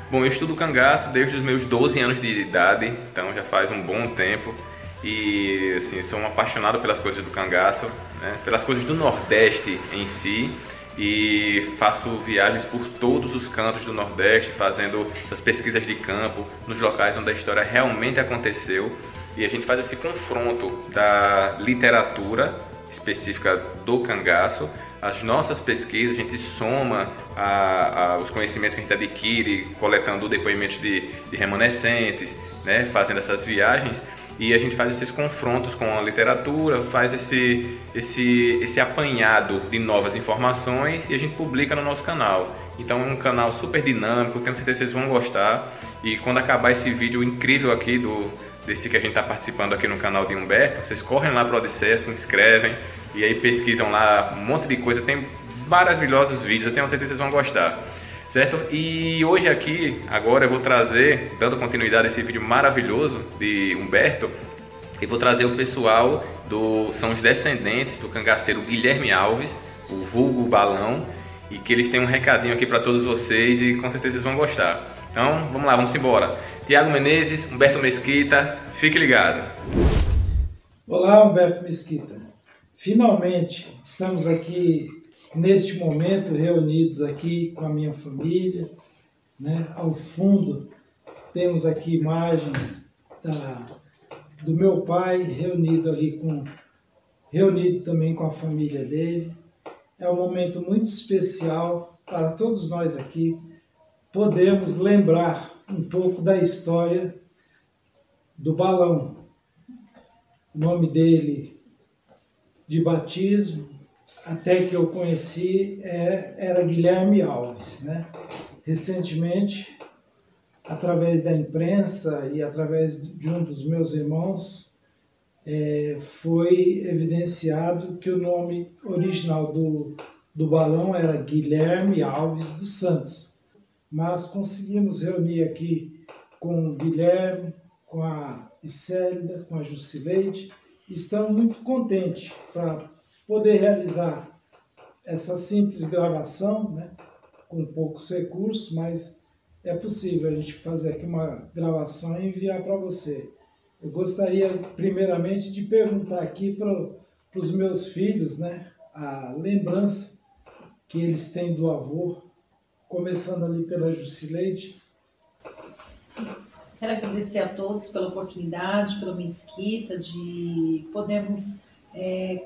Bom, eu estudo cangaço desde os meus 12 anos de idade, então já faz um bom tempo, e assim, sou um apaixonado pelas coisas do cangaço, né? Pelas coisas do Nordeste em si, e faço viagens por todos os cantos do Nordeste, fazendo essas pesquisas de campo, nos locais onde a história realmente aconteceu, e a gente faz esse confronto da literatura específica do cangaço, as nossas pesquisas, a gente soma os conhecimentos que a gente adquire, coletando depoimentos de remanescentes, né, fazendo essas viagens, e a gente faz esses confrontos com a literatura, faz esse apanhado de novas informações e a gente publica no nosso canal. Então é um canal super dinâmico, tenho certeza que vocês vão gostar, e quando acabar esse vídeo incrível aqui desse que a gente está participando aqui no canal de Humberto, vocês correm lá para o Odisseia, se inscrevem e aí pesquisam lá um monte de coisa, tem maravilhosos vídeos, eu tenho certeza que vocês vão gostar, certo? E hoje aqui, agora eu vou trazer, dando continuidade a esse vídeo maravilhoso de Humberto, eu vou trazer o pessoal são os descendentes do cangaceiro Guilherme Alves, o vulgo Balão, e que eles têm um recadinho aqui para todos vocês e com certeza vocês vão gostar. Então, vamos lá, vamos embora. Tiago Menezes, Humberto Mesquita, fique ligado. Olá, Humberto Mesquita. Finalmente, estamos aqui, neste momento, reunidos aqui com a minha família, né? Ao fundo, temos aqui imagens do meu pai, reunido também com a família dele. É um momento muito especial para todos nós aqui, podemos lembrar um pouco da história do Balão. O nome dele de batismo, até que eu conheci, era Guilherme Alves, né? Recentemente, através da imprensa e através de um dos meus irmãos, foi evidenciado que o nome original do Balão era Guilherme Alves dos Santos. Mas conseguimos reunir aqui com o Guilherme, com a Isélida, com a Jusileide. Estamos muito contentes para poder realizar essa simples gravação, né, com poucos recursos, mas é possível a gente fazer aqui uma gravação e enviar para você. Eu gostaria, primeiramente, de perguntar aqui para os meus filhos, né, a lembrança que eles têm do avô, começando ali pela Jusileide. Quero agradecer a todos pela oportunidade, pela Mesquita, de podermos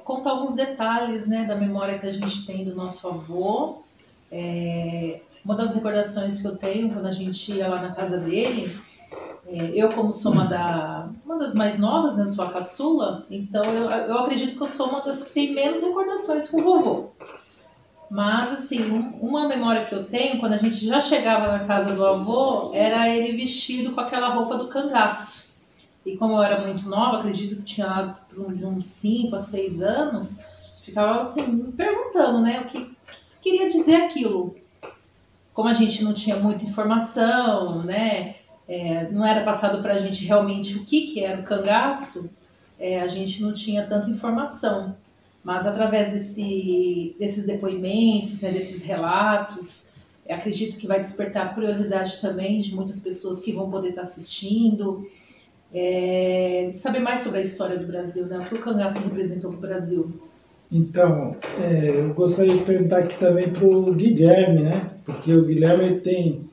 contar alguns detalhes, né, da memória que a gente tem do nosso avô. Uma das recordações que eu tenho quando a gente ia lá na casa dele, eu como sou uma das mais novas, né, sou a caçula, então eu acredito que eu sou uma das que tem menos recordações com o vovô. Mas, assim, uma memória que eu tenho, quando a gente já chegava na casa do avô, era ele vestido com aquela roupa do cangaço. E como eu era muito nova, acredito que tinha lá de uns 5 a 6 anos, ficava, assim, me perguntando, né, o que queria dizer aquilo. Como a gente não tinha muita informação, né, não era passado pra gente realmente o que era o cangaço, a gente não tinha tanta informação. Mas através desses depoimentos, né, desses relatos, acredito que vai despertar a curiosidade também de muitas pessoas que vão poder estar assistindo, saber mais sobre a história do Brasil, né, o que o cangaço representou para o Brasil. Então, eu gostaria de perguntar aqui também para o Guilherme, né, porque o Guilherme ele tem,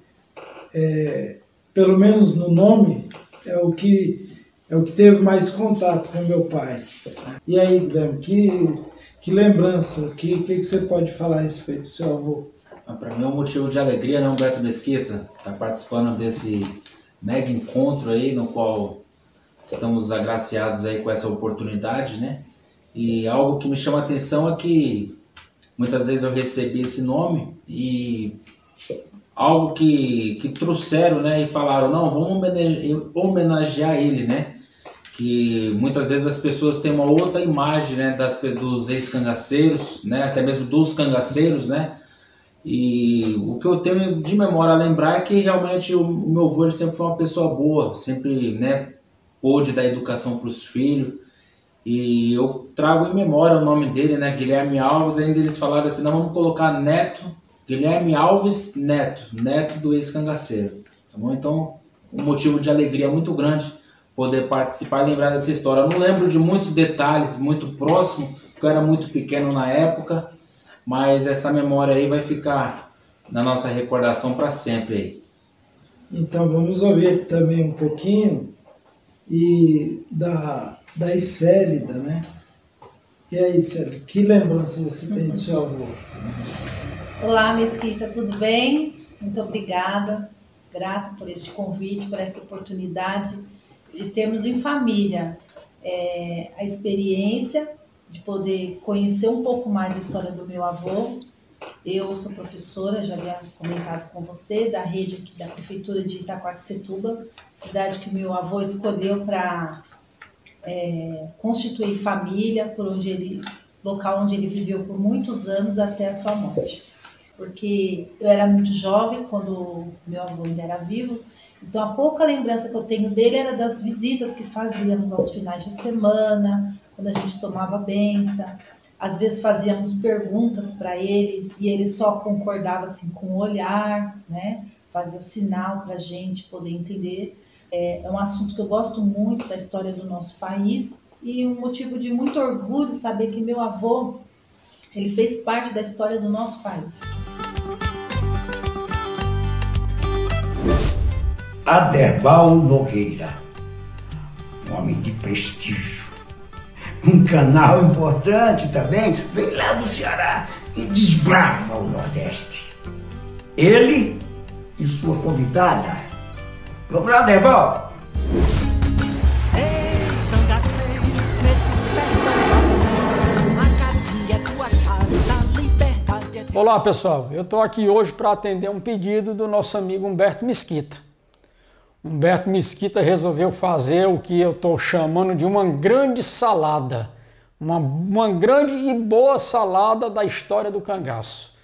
pelo menos no nome, é o que teve mais contato com meu pai. E aí, Guilherme, que lembrança, o que você pode falar a respeito do seu avô? Para mim é um motivo de alegria, né, Humberto Mesquita, estar participando desse mega encontro aí, no qual estamos agraciados aí com essa oportunidade, né? E algo que me chama a atenção é que muitas vezes eu recebi esse nome e algo que trouxeram, né, e falaram, não, vamos homenagear ele, né? Que muitas vezes as pessoas têm uma outra imagem, né, dos ex-cangaceiros, né, até mesmo dos cangaceiros, né? E o que eu tenho de memória a lembrar é que realmente o meu avô ele sempre foi uma pessoa boa, sempre, né, pôde dar educação para os filhos. E eu trago em memória o nome dele, né, Guilherme Alves. Ainda eles falaram assim, não, vamos colocar Neto, Guilherme Alves Neto, neto do ex-cangaceiro, tá bom? Então, um motivo de alegria muito grande poder participar e lembrar dessa história. Eu não lembro de muitos detalhes muito próximo, porque eu era muito pequeno na época, mas essa memória aí vai ficar na nossa recordação para sempre aí. Então vamos ouvir aqui também um pouquinho e da Célida, né? E aí, Célida, que lembrança você tem do seu avô? Olá, Mesquita, tudo bem? Muito obrigada, grata por este convite, por essa oportunidade de termos em família a experiência de poder conhecer um pouco mais a história do meu avô. Eu sou professora, já havia comentado com você, da rede aqui da Prefeitura de Itaquaquecetuba, cidade que meu avô escolheu para constituir família, local onde ele viveu por muitos anos até a sua morte. Porque eu era muito jovem quando meu avô ainda era vivo, então a pouca lembrança que eu tenho dele era das visitas que fazíamos aos finais de semana, quando a gente tomava bênção. Às vezes fazíamos perguntas para ele e ele só concordava assim com o olhar, né? Fazia sinal para a gente poder entender. É um assunto que eu gosto muito da história do nosso país e um motivo de muito orgulho saber que meu avô ele fez parte da história do nosso país. Aderbal Nogueira, um homem de prestígio, um canal importante também, vem lá do Ceará e desbrava o Nordeste. Ele e sua convidada. Vamos lá, Aderbal! Olá pessoal, eu estou aqui hoje para atender um pedido do nosso amigo Humberto Mesquita. Humberto Mesquita resolveu fazer o que eu estou chamando de uma grande salada, uma grande e boa salada da história do cangaço.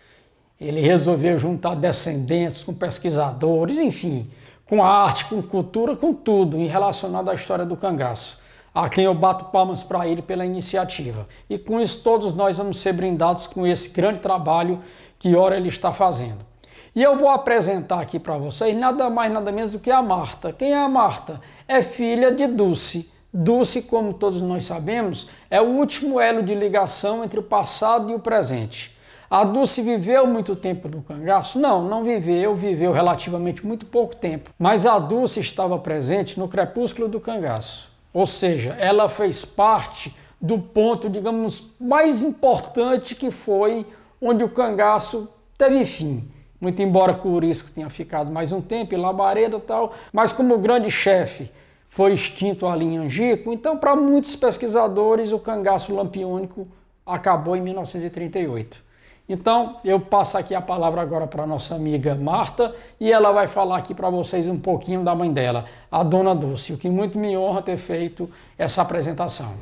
Ele resolveu juntar descendentes com pesquisadores, enfim, com arte, com cultura, com tudo em relacionado à história do cangaço, a quem eu bato palmas para ele pela iniciativa. E com isso todos nós vamos ser brindados com esse grande trabalho que ora ele está fazendo. E eu vou apresentar aqui para vocês nada mais nada menos do que a Marta. Quem é a Marta? É filha de Dulce. Dulce, como todos nós sabemos, é o último elo de ligação entre o passado e o presente. A Dulce viveu muito tempo no cangaço? Não viveu, viveu relativamente muito pouco tempo. Mas a Dulce estava presente no crepúsculo do cangaço. Ou seja, ela fez parte do ponto, digamos, mais importante que foi onde o cangaço teve fim. Muito embora Curisco tenha ficado mais um tempo, em Labareda e tal, mas como o grande chefe foi extinto ali em Angico, então para muitos pesquisadores o cangaço lampiônico acabou em 1938. Então eu passo aqui a palavra agora para a nossa amiga Marta e ela vai falar aqui para vocês um pouquinho da mãe dela, a Dona Dulce, o que muito me honra ter feito essa apresentação.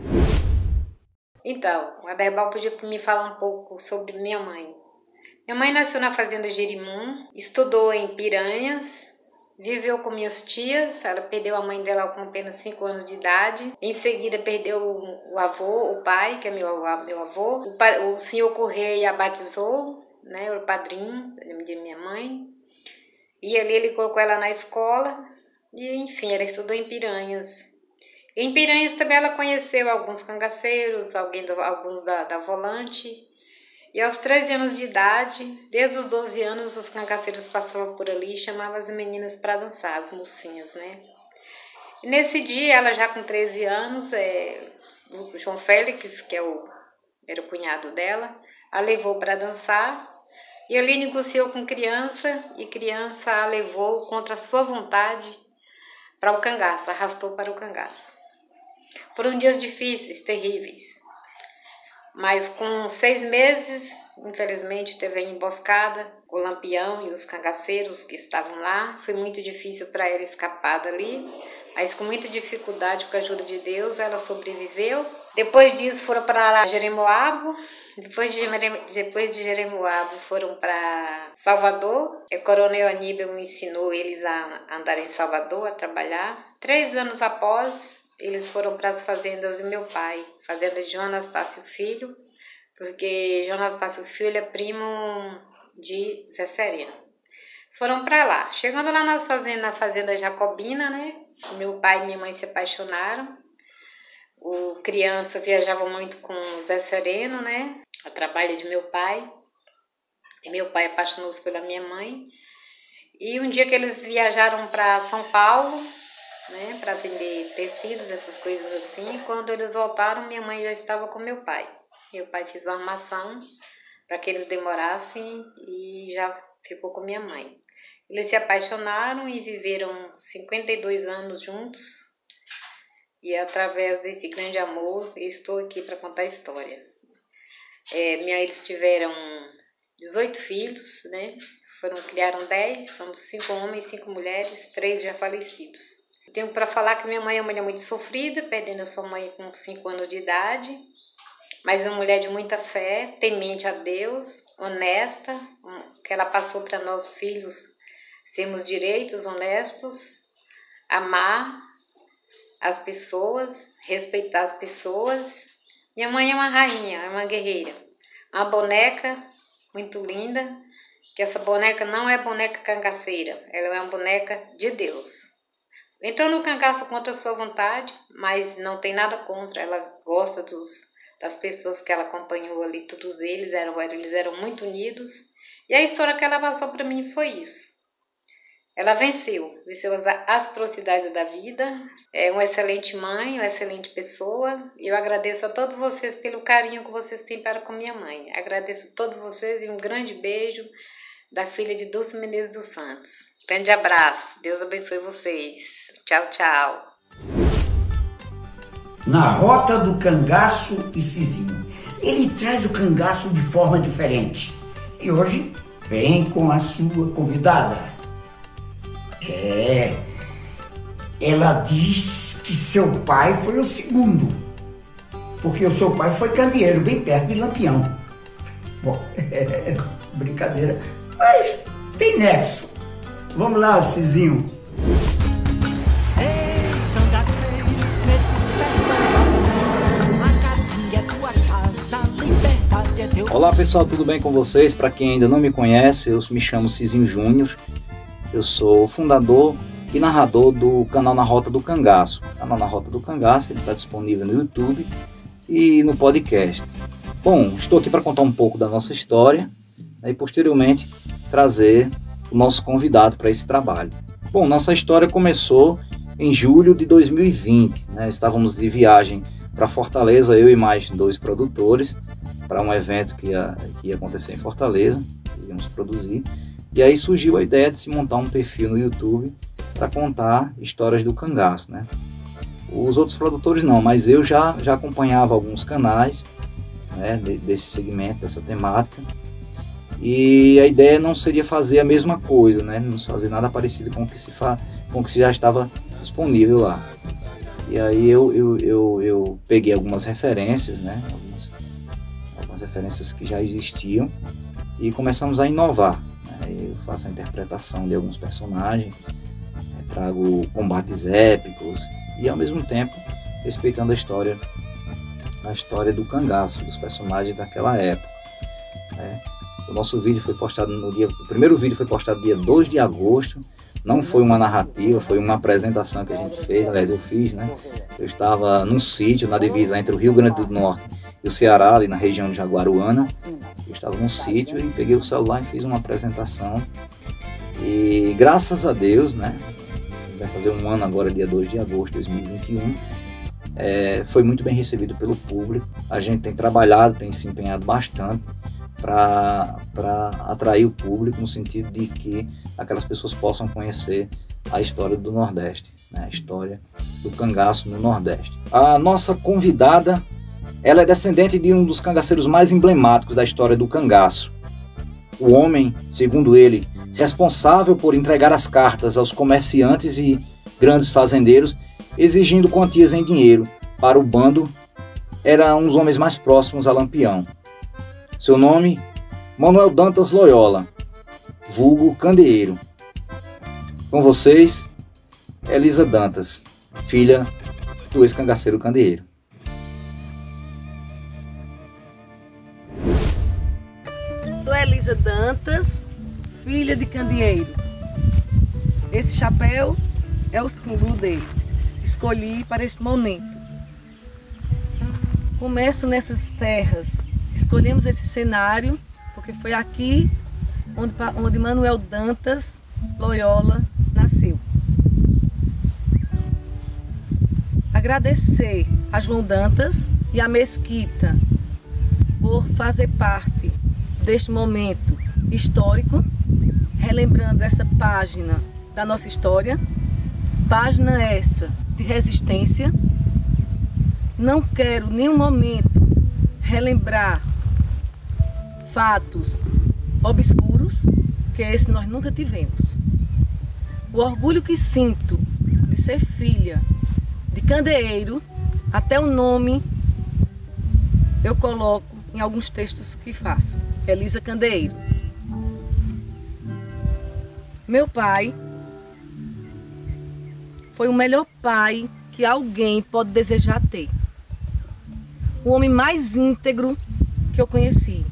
Então, o Aderbal pediu para me falar um pouco sobre minha mãe. Minha mãe nasceu na fazenda Jerimum, estudou em Piranhas, viveu com minhas tias. Ela perdeu a mãe dela com apenas 5 anos de idade. Em seguida perdeu o avô, o pai, que é meu avô. O senhor Correia a batizou, né, o padrinho de minha mãe. E ali ele colocou ela na escola e, enfim, ela estudou em Piranhas. Em Piranhas também ela conheceu alguns cangaceiros, alguns da Volante. E aos 13 anos de idade, desde os 12 anos, os cangaceiros passavam por ali e chamavam as meninas para dançar, as mocinhas, né? E nesse dia, ela já com 13 anos, o João Félix, que era o cunhado dela, a levou para dançar. E ali negociou com criança, e criança a levou contra a sua vontade para o cangaço, arrastou para o cangaço. Foram dias difíceis, terríveis. Mas com 6 meses Infelizmente teve a emboscada, o Lampião e os cangaceiros que estavam lá. Foi muito difícil para ela escapar dali, mas com muita dificuldade, com a ajuda de Deus, ela sobreviveu. Depois disso foram para Jeremoabo, depois de Jeremoabo foram para Salvador. O Coronel Aníbal me ensinou eles a andar em Salvador, a trabalhar. 3 anos após, eles foram para as fazendas do meu pai, fazenda de João Anastácio Filho, porque João Anastácio Filho é primo de Zé Sereno. Foram para lá. Chegando lá na fazenda Jacobina, né? Meu pai e minha mãe se apaixonaram. O criança viajava muito com Zé Sereno, né? A trabalho de meu pai. E meu pai apaixonou-se pela minha mãe. E um dia que eles viajaram para São Paulo, né? Para vender tecidos, essas coisas assim. Quando eles voltaram, minha mãe já estava com meu pai. Meu pai fez uma armação para que eles demorassem e já ficou com minha mãe. Eles se apaixonaram e viveram 52 anos juntos. E através desse grande amor, eu estou aqui para contar a história. Eles tiveram 18 filhos, né? Criaram 10, somos 5 homens e 5 mulheres, 3 já falecidos. Tenho para falar que minha mãe é uma mulher muito sofrida, perdendo a sua mãe com 5 anos de idade. Mas uma mulher de muita fé, temente a Deus, honesta, que ela passou para nós filhos sermos direitos, honestos, amar as pessoas, respeitar as pessoas. Minha mãe é uma rainha, é uma guerreira, uma boneca muito linda, que essa boneca não é boneca cangaceira, ela é uma boneca de Deus. Entrou no cangaço contra a sua vontade, mas não tem nada contra, ela gosta das pessoas que ela acompanhou ali, todos eles eram muito unidos. E a história que ela passou para mim foi isso. Ela venceu as atrocidades da vida, é uma excelente mãe, uma excelente pessoa. E eu agradeço a todos vocês pelo carinho que vocês têm para com minha mãe. Agradeço a todos vocês e um grande beijo da filha de Dulce Menezes dos Santos. Grande abraço, Deus abençoe vocês. Tchau, tchau. Na Rota do Cangaço e Cizinho. Ele traz o cangaço de forma diferente. E hoje vem com a sua convidada. Ela diz que seu pai foi o segundo, porque o seu pai foi candeeiro, bem perto de Lampião. Bom, brincadeira, mas tem nexo. Vamos lá, Cizinho. Olá pessoal, tudo bem com vocês? Para quem ainda não me conhece, eu me chamo Cizinho Júnior. Eu sou fundador e narrador do canal Na Rota do Cangaço. O canal Na Rota do Cangaço está disponível no YouTube e no podcast. Bom, estou aqui para contar um pouco da nossa história, né, e posteriormente trazer o nosso convidado para esse trabalho. Bom, nossa história começou em julho de 2020. Né, estávamos de viagem para Fortaleza, eu e mais 2 produtores, para um evento que ia acontecer em Fortaleza, que íamos produzir. E aí surgiu a ideia de se montar um perfil no YouTube para contar histórias do cangaço, né? Os outros produtores não, mas eu já acompanhava alguns canais, né, desse segmento, dessa temática. E a ideia não seria fazer a mesma coisa, né? Não fazer nada parecido com o que já estava disponível lá. E aí eu peguei algumas referências, né? Algumas referências que já existiam e começamos a inovar. Eu faço a interpretação de alguns personagens, trago combates épicos e ao mesmo tempo respeitando a história do cangaço, dos personagens daquela época. O nosso vídeo foi postado o primeiro vídeo foi postado dia 2 de agosto, não foi uma narrativa, foi uma apresentação que a gente fez, aliás eu fiz, né? Eu estava num sítio na divisa entre o Rio Grande do Norte e o Ceará, ali na região de Jaguaruana. Eu estava num sítio e peguei o celular e fiz uma apresentação. E graças a Deus, né? Vai fazer um ano agora, dia 2 de agosto de 2021. Foi muito bem recebido pelo público. A gente tem trabalhado, tem se empenhado bastante para atrair o público, no sentido de que aquelas pessoas possam conhecer a história do Nordeste, né? A história do cangaço no Nordeste. A nossa convidada Ela é descendente de um dos cangaceiros mais emblemáticos da história do cangaço. O homem, segundo ele, responsável por entregar as cartas aos comerciantes e grandes fazendeiros, exigindo quantias em dinheiro para o bando, era um dos homens mais próximos a Lampião. Seu nome, Manuel Dantas Loyola, vulgo Candeeiro. Com vocês, Elisa Dantas, filha do ex-cangaceiro Candeeiro. Sou Elisa Dantas, filha de Candeeiro. Esse chapéu é o símbolo dele. Escolhi para este momento. Começo nessas terras. Escolhemos esse cenário porque foi aqui onde Manuel Dantas Loyola nasceu. Agradecer a João Dantas e a Mesquita por fazer parte deste momento histórico, relembrando essa página da nossa história, página essa de resistência. Não quero em nenhum momento relembrar fatos obscuros, que esse nós nunca tivemos. O orgulho que sinto de ser filha de Candeeiro, até o nome eu coloco em alguns textos que faço. Elisa Candeeiro. Meu pai foi o melhor pai que alguém pode desejar ter. O homem mais íntegro que eu conheci.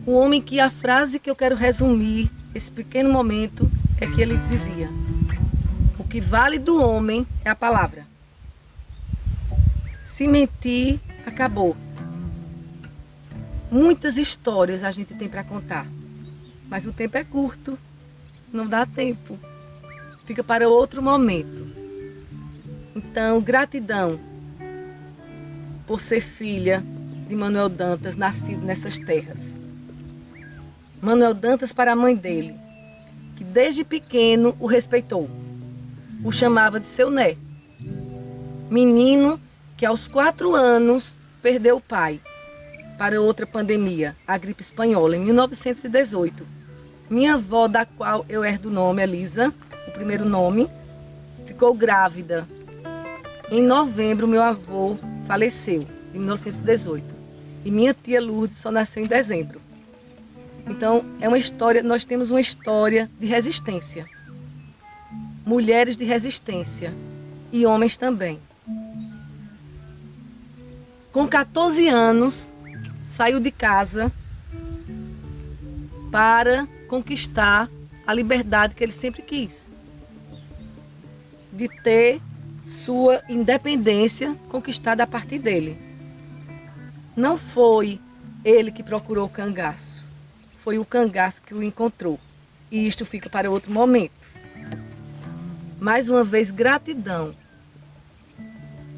O homem que a frase que eu quero resumir esse pequeno momento é que ele dizia: o que vale do homem é a palavra. Se mentir, acabou. Muitas histórias a gente tem para contar, mas o tempo é curto, não dá tempo. Fica para outro momento. Então, gratidão por ser filha de Manuel Dantas, nascido nessas terras. Manuel Dantas para a mãe dele, que desde pequeno o respeitou. O chamava de seu Né. Menino que aos 4 anos perdeu o pai para outra pandemia, a gripe espanhola, em 1918. Minha avó, da qual eu herdo o nome, Elisa, o primeiro nome, ficou grávida. Em novembro, meu avô faleceu, em 1918. E minha tia Lourdes só nasceu em dezembro. Então, é uma história, nós temos uma história de resistência. Mulheres de resistência e homens também. Com 14 anos, saiu de casa para conquistar a liberdade que ele sempre quis. De ter sua independência conquistada a partir dele. Não foi ele que procurou o cangaço, foi o cangaço que o encontrou. E isto fica para outro momento. Mais uma vez, gratidão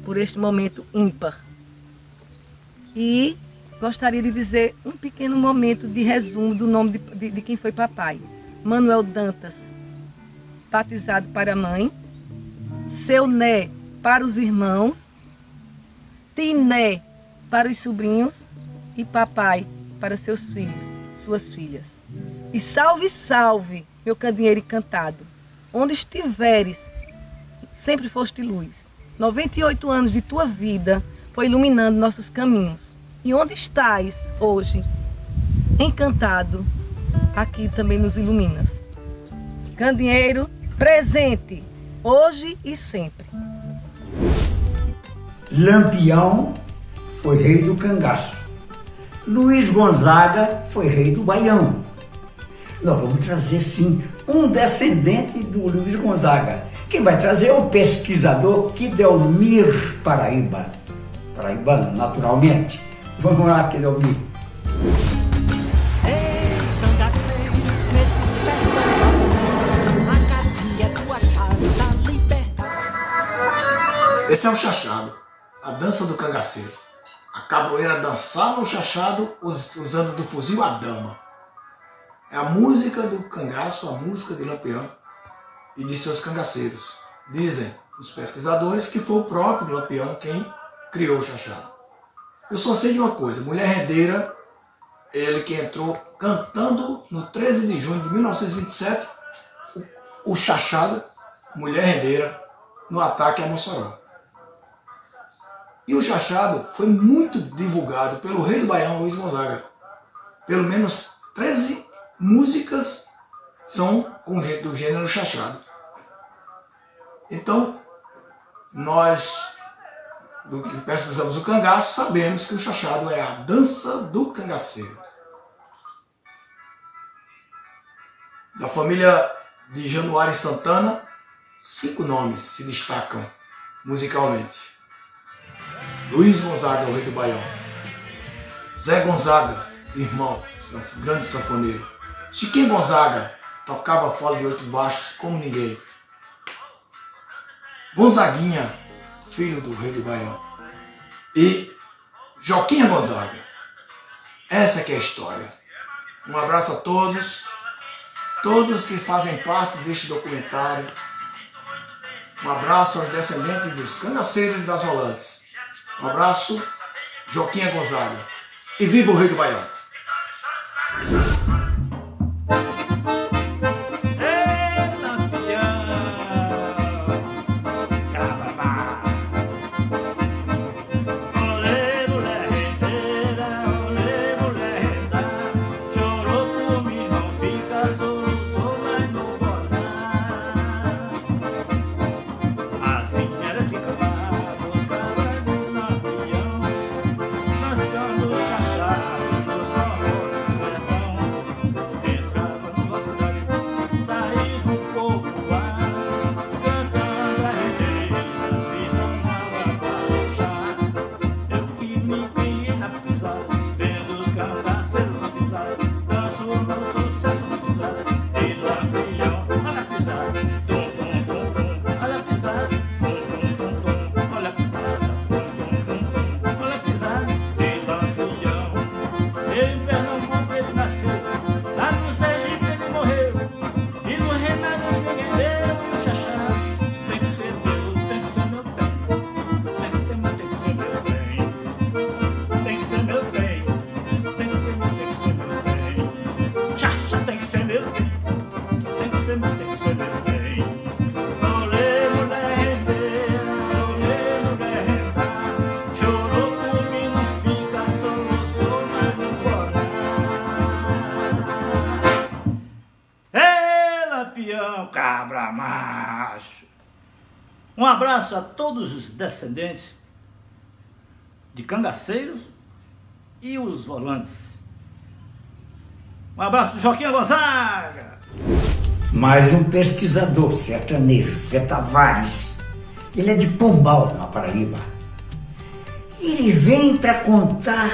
por este momento ímpar. E gostaria de dizer um pequeno momento de resumo do nome de quem foi papai. Manuel Dantas, batizado para a mãe. Seu Né para os irmãos. Tiné para os sobrinhos. E papai para seus filhos, suas filhas. E salve, salve, meu candeeiro encantado. Onde estiveres, sempre foste luz. 98 anos de tua vida foi iluminando nossos caminhos. E onde estás hoje, encantado, aqui também nos iluminas. Candeeiro presente, hoje e sempre. Lampião foi rei do cangaço. Luiz Gonzaga foi rei do Baião. Nós vamos trazer, sim, um descendente do Luiz Gonzaga. Quem vai trazer é o pesquisador Kidelmir Paraíba. Paraibano, naturalmente. Vamos lá, Kidelmir. Esse é o chachado, a dança do cangaceiro. A cabroeira dançava o chachado usando do fuzil a dama. É a música do cangaço, a música de Lampião e de seus cangaceiros. Dizem os pesquisadores que foi o próprio Lampião quem criou o chachado. Eu só sei de uma coisa, Mulher Rendeira, ele que entrou cantando no 13 de junho de 1927, o Chachado, Mulher Rendeira, no ataque a Mossoró. E o Chachado foi muito divulgado pelo rei do Baião, Luiz Gonzaga. Pelo menos 13 músicas são do gênero Chachado. Então, nós, do que pesquisamos o cangaço, sabemos que o Chachado é a dança do cangaceiro. Da família de Januário e Santana, 5 nomes se destacam musicalmente. Luiz Gonzaga, o rei do Baião. Zé Gonzaga, irmão, grande sanfoneiro. Chiquinho Gonzaga, tocava fole de 8 baixos como ninguém. Gonzaguinha, filho do rei do Baião. E Joquinha Gonzaga. Essa que é a história. Um abraço a todos que fazem parte deste documentário. Um abraço aos descendentes dos cangaceiros e das rolantes. Um abraço, Joquinha Gonzaga. E viva o rei do Baião! Cabra macho. Um abraço a todos os descendentes de cangaceiros e os volantes. Um abraço do Joquinha Gonzaga. Mais um pesquisador sertanejo, Zé Tavares. Ele é de Pombal, na Paraíba. Ele vem para contar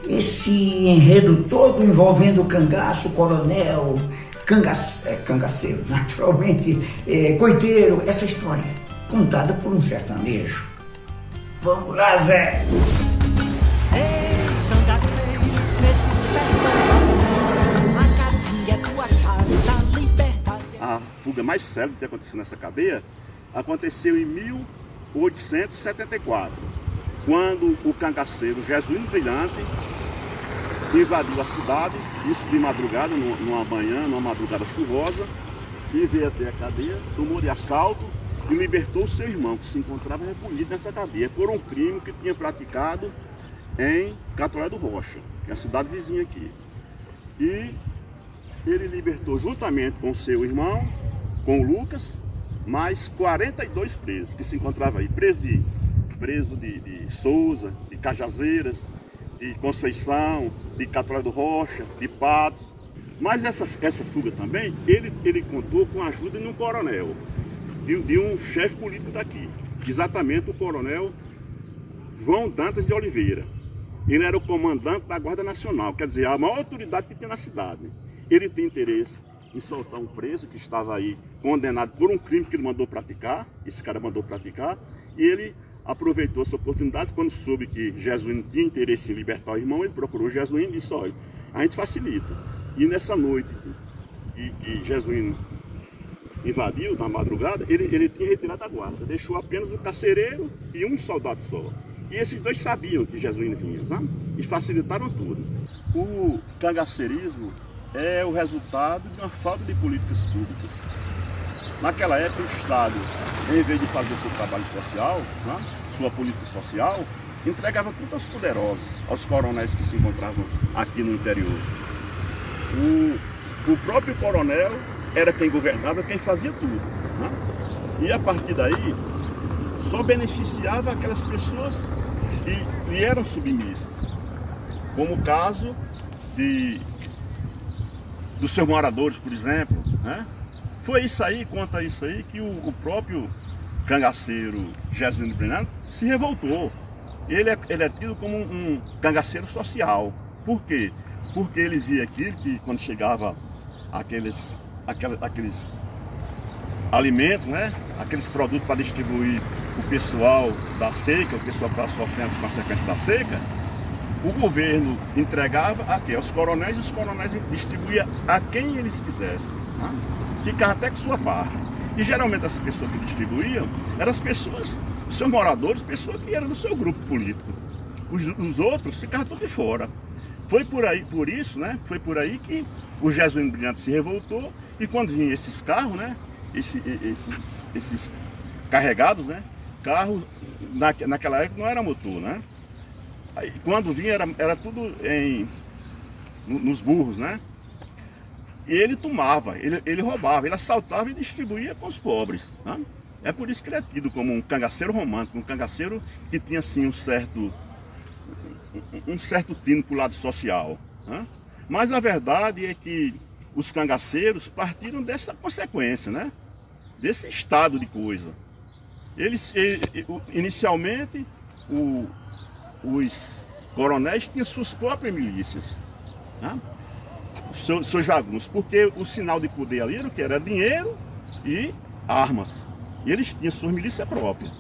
esse enredo todo envolvendo o cangaço, o coronel, cangaceiro, naturalmente, coiteiro, essa história, contada por um sertanejo. Vamos lá, Zé! Ei, cangaceiro, nesse sertão, a catinha é tua casa, a liberdade. A fuga mais célebre que aconteceu nessa cadeia aconteceu em 1874, quando o cangaceiro Jesuíno Brilhante invadiu a cidade, isso de madrugada, numa manhã, numa madrugada chuvosa, e veio até a cadeia, tomou de assalto e libertou seu irmão, que se encontrava recolhido nessa cadeia, por um crime que tinha praticado em Catolé do Rocha, que é a cidade vizinha aqui. E ele libertou, juntamente com seu irmão, com o Lucas, mais 42 presos, que se encontravam aí, preso de Souza, de Cajazeiras, de Conceição, de Catolé do Rocha, de Patos. Mas essa fuga também, ele contou com a ajuda de um coronel, de um chefe político daqui, exatamente o coronel João Dantas de Oliveira. Ele era o comandante da Guarda Nacional, quer dizer, a maior autoridade que tinha na cidade. Ele tinha interesse em soltar um preso que estava aí condenado por um crime que ele mandou praticar, esse cara mandou praticar, e ele aproveitou essa oportunidade. Quando soube que Jesuíno tinha interesse em libertar o irmão, ele procurou Jesuíno e disse: olha, a gente facilita. E nessa noite que Jesuíno invadiu, na madrugada, ele tinha retirado a guarda, deixou apenas o carcereiro e um soldado só. E esses dois sabiam que Jesuíno vinha, sabe? E facilitaram tudo. O cangaceirismo é o resultado de uma falta de políticas públicas. Naquela época, o Estado, em vez de fazer seu trabalho social, né, sua política social, entregava tudo aos poderosos, aos coronéis que se encontravam aqui no interior. O próprio coronel era quem governava, quem fazia tudo. Né? E a partir daí, só beneficiava aquelas pessoas que lhe eram submissas. Como o caso dos seus moradores, por exemplo. Né? Foi isso aí, conta isso aí, que o próprio cangaceiro Jesuíno Brilhante se revoltou. Ele é tido como um cangaceiro social. Por quê? Porque ele via aquilo que quando chegava aqueles alimentos, né? Aqueles produtos para distribuir o pessoal da seca, o pessoal que estava sofrendo as consequências da seca, o governo entregava aqui aos coronéis e os coronéis distribuíam a quem eles quisessem. Né? Ficava até com sua parte. E geralmente as pessoas que distribuíam eram as pessoas, os seus moradores, pessoas que eram do seu grupo político. Os outros ficavam tudo de fora. Foi por aí, por isso, né? Foi por aí que o Jesuíno Brilhante se revoltou e quando vinham esses carros, né? Esses carregados, né? Carros, naquela época não era motor, né? Aí, quando vinha era tudo nos burros, né? E ele tomava, ele roubava, ele assaltava e distribuía com os pobres. Né? É por isso que ele é tido como um cangaceiro romântico, um cangaceiro que tinha assim um certo tino para o lado social. Né? Mas a verdade é que os cangaceiros partiram dessa consequência, né? Desse estado de coisa. Inicialmente, os coronéis tinham suas próprias milícias. Né? Seus jagunços, porque o sinal de poder ali era o que? Era dinheiro e armas. E eles tinham suas milícias próprias,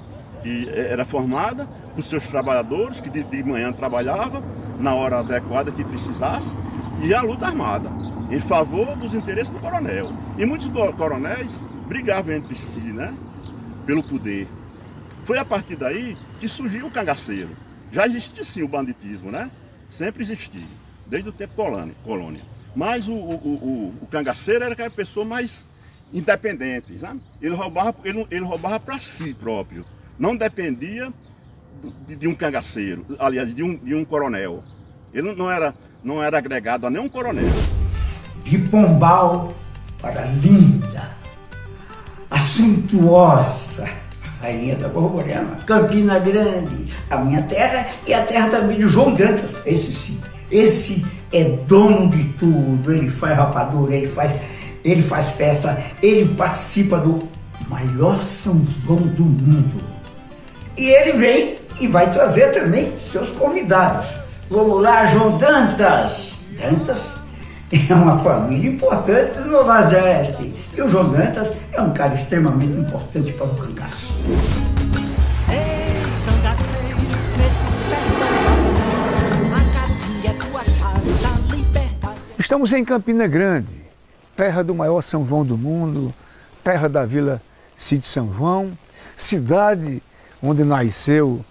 que era formada por seus trabalhadores, que de manhã trabalhavam na hora adequada que precisasse, e a luta armada, em favor dos interesses do coronel. E muitos coronéis brigavam entre si, né? Pelo poder. Foi a partir daí que surgiu o cangaceiro. Já existia sim o banditismo, né? Sempre existiu, desde o tempo colônia. Mas o cangaceiro era aquela pessoa mais independente, sabe? Ele roubava para si próprio. Não dependia de um cangaceiro, aliás, de um coronel. Ele não era agregado a nenhum coronel. De Pombal para linda, a suntuosa rainha da Borborema, Campina Grande, a minha terra e a terra também de João Dantas. Esse é dono de tudo, ele faz rapadura, ele faz festa, ele participa do maior São João do mundo. E ele vem e vai trazer também seus convidados. Vamos lá, João Dantas. Dantas é uma família importante do Nordeste. E o João Dantas é um cara extremamente importante para o cangaço. Ei, cangaceiro, nesse sertão, a Caatinga é tua casa, liberdade. Estamos em Campina Grande, terra do maior São João do mundo, terra da Vila Cide São João, cidade onde nasceu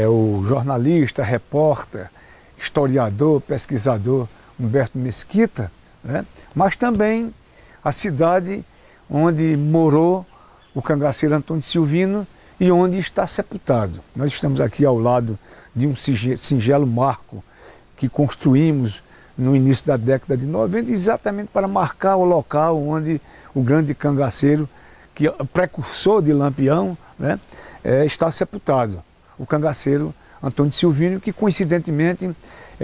o jornalista, repórter, historiador, pesquisador Humberto Mesquita, né? Mas também a cidade onde morou o cangaceiro Antônio Silvino e onde está sepultado. Nós estamos aqui ao lado de um singelo marco que construímos no início da década de 90, exatamente para marcar o local onde o grande cangaceiro, que é precursor de Lampião, né, está sepultado. O cangaceiro Antônio Silvino, que coincidentemente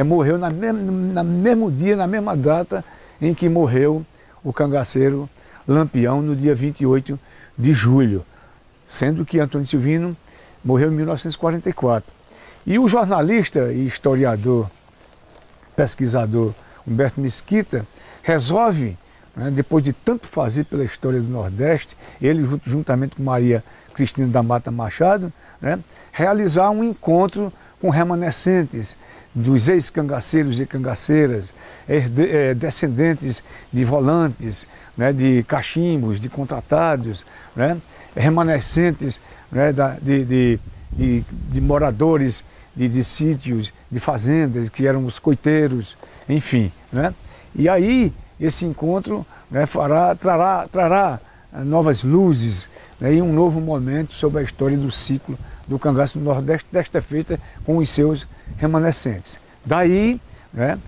morreu no mesmo dia, na mesma data em que morreu o cangaceiro Lampião, no dia 28 de julho, sendo que Antônio Silvino morreu em 1944. E o jornalista e historiador, pesquisador Humberto Mesquita resolve, né, depois de tanto fazer pela história do Nordeste, ele juntamente com Maria Cristina da Mata Machado, né, realizar um encontro com remanescentes dos ex-cangaceiros e cangaceiras, descendentes de volantes, né, de cachimbos, de contratados, né, remanescentes, né, de moradores de sítios, de fazendas, que eram os coiteiros, enfim, né? E aí esse encontro, né, trará novas luzes, né, e um novo momento sobre a história do ciclo do cangaço no Nordeste, desta feita com os seus remanescentes. Daí, né,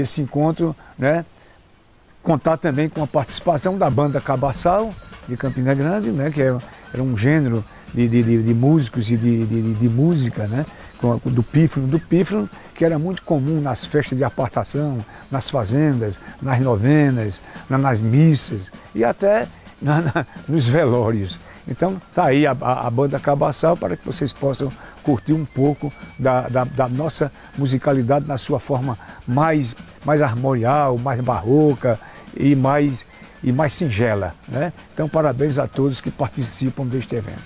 esse encontro, né, contar também com a participação da banda Cabaçal de Campina Grande, né, que era um gênero de músicos e de música, né, do pífano, que era muito comum nas festas de apartação, nas fazendas, nas novenas, nas missas e até nos velórios. Então tá aí a banda Cabaçal para que vocês possam curtir um pouco da nossa musicalidade na sua forma mais armorial, mais barroca e mais singela, né? Então parabéns a todos que participam deste evento.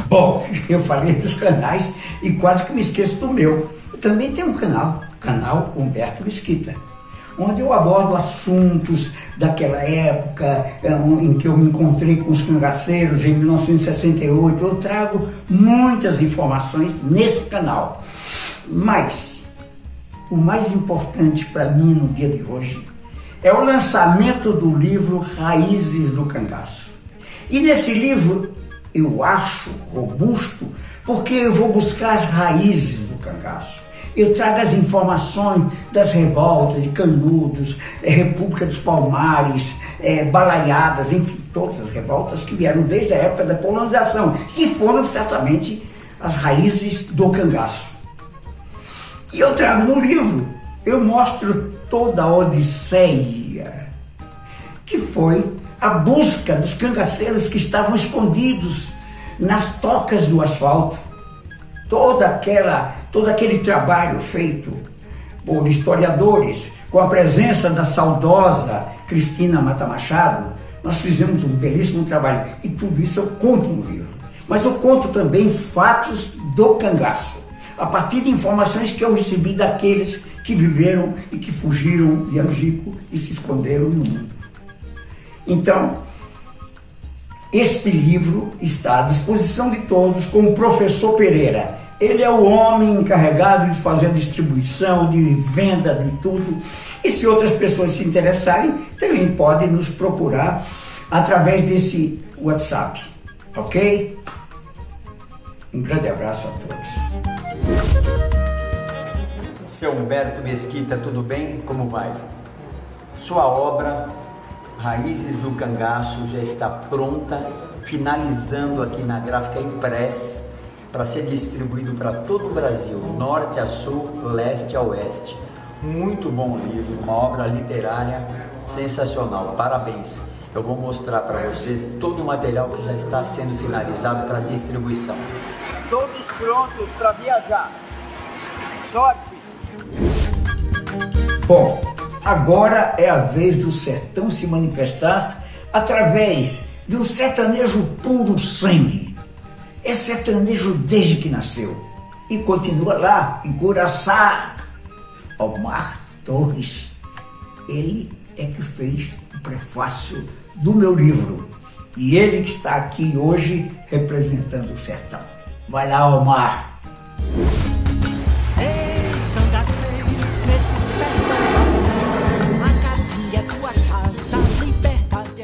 Bom, eu falei dos canais e quase que me esqueço do meu. Eu também tenho um canal Humberto Mesquita, onde eu abordo assuntos daquela época em que eu me encontrei com os cangaceiros em 1968. Eu trago muitas informações nesse canal. Mas o mais importante para mim no dia de hoje é o lançamento do livro Raízes do Cangaço. E nesse livro eu acho robusto porque eu vou buscar as raízes do cangaço. Eu trago as informações das revoltas de Canudos, República dos Palmares, Balaiadas, enfim, todas as revoltas que vieram desde a época da colonização, que foram certamente as raízes do cangaço. E eu trago no livro, eu mostro toda a odisseia, que foi a busca dos cangaceiros que estavam escondidos nas tocas do asfalto. Todo aquele trabalho feito por historiadores, com a presença da saudosa Cristina Mata Machado, nós fizemos um belíssimo trabalho. E tudo isso eu conto no livro. Mas eu conto também fatos do cangaço, a partir de informações que eu recebi daqueles que viveram e que fugiram de Angico e se esconderam no mundo. Então, este livro está à disposição de todos com o professor Pereira. Ele é o homem encarregado de fazer a distribuição, de venda, de tudo. E se outras pessoas se interessarem, também podem nos procurar através desse WhatsApp, ok? Um grande abraço a todos. Seu Humberto Mesquita, tudo bem? Como vai? Sua obra Raízes do Cangaço já está pronta, finalizando aqui na Gráfica Impress, para ser distribuído para todo o Brasil, norte a sul, leste a oeste. Muito bom livro, uma obra literária sensacional, parabéns. Eu vou mostrar para você todo o material que já está sendo finalizado para distribuição. Todos prontos para viajar. Sorte! Bom, agora é a vez do sertão se manifestar através de um sertanejo puro sangue. É sertanejo desde que nasceu e continua lá, em Curaçá. Omar Torres, ele é que fez o prefácio do meu livro e ele que está aqui hoje representando o sertão. Vai lá, Omar.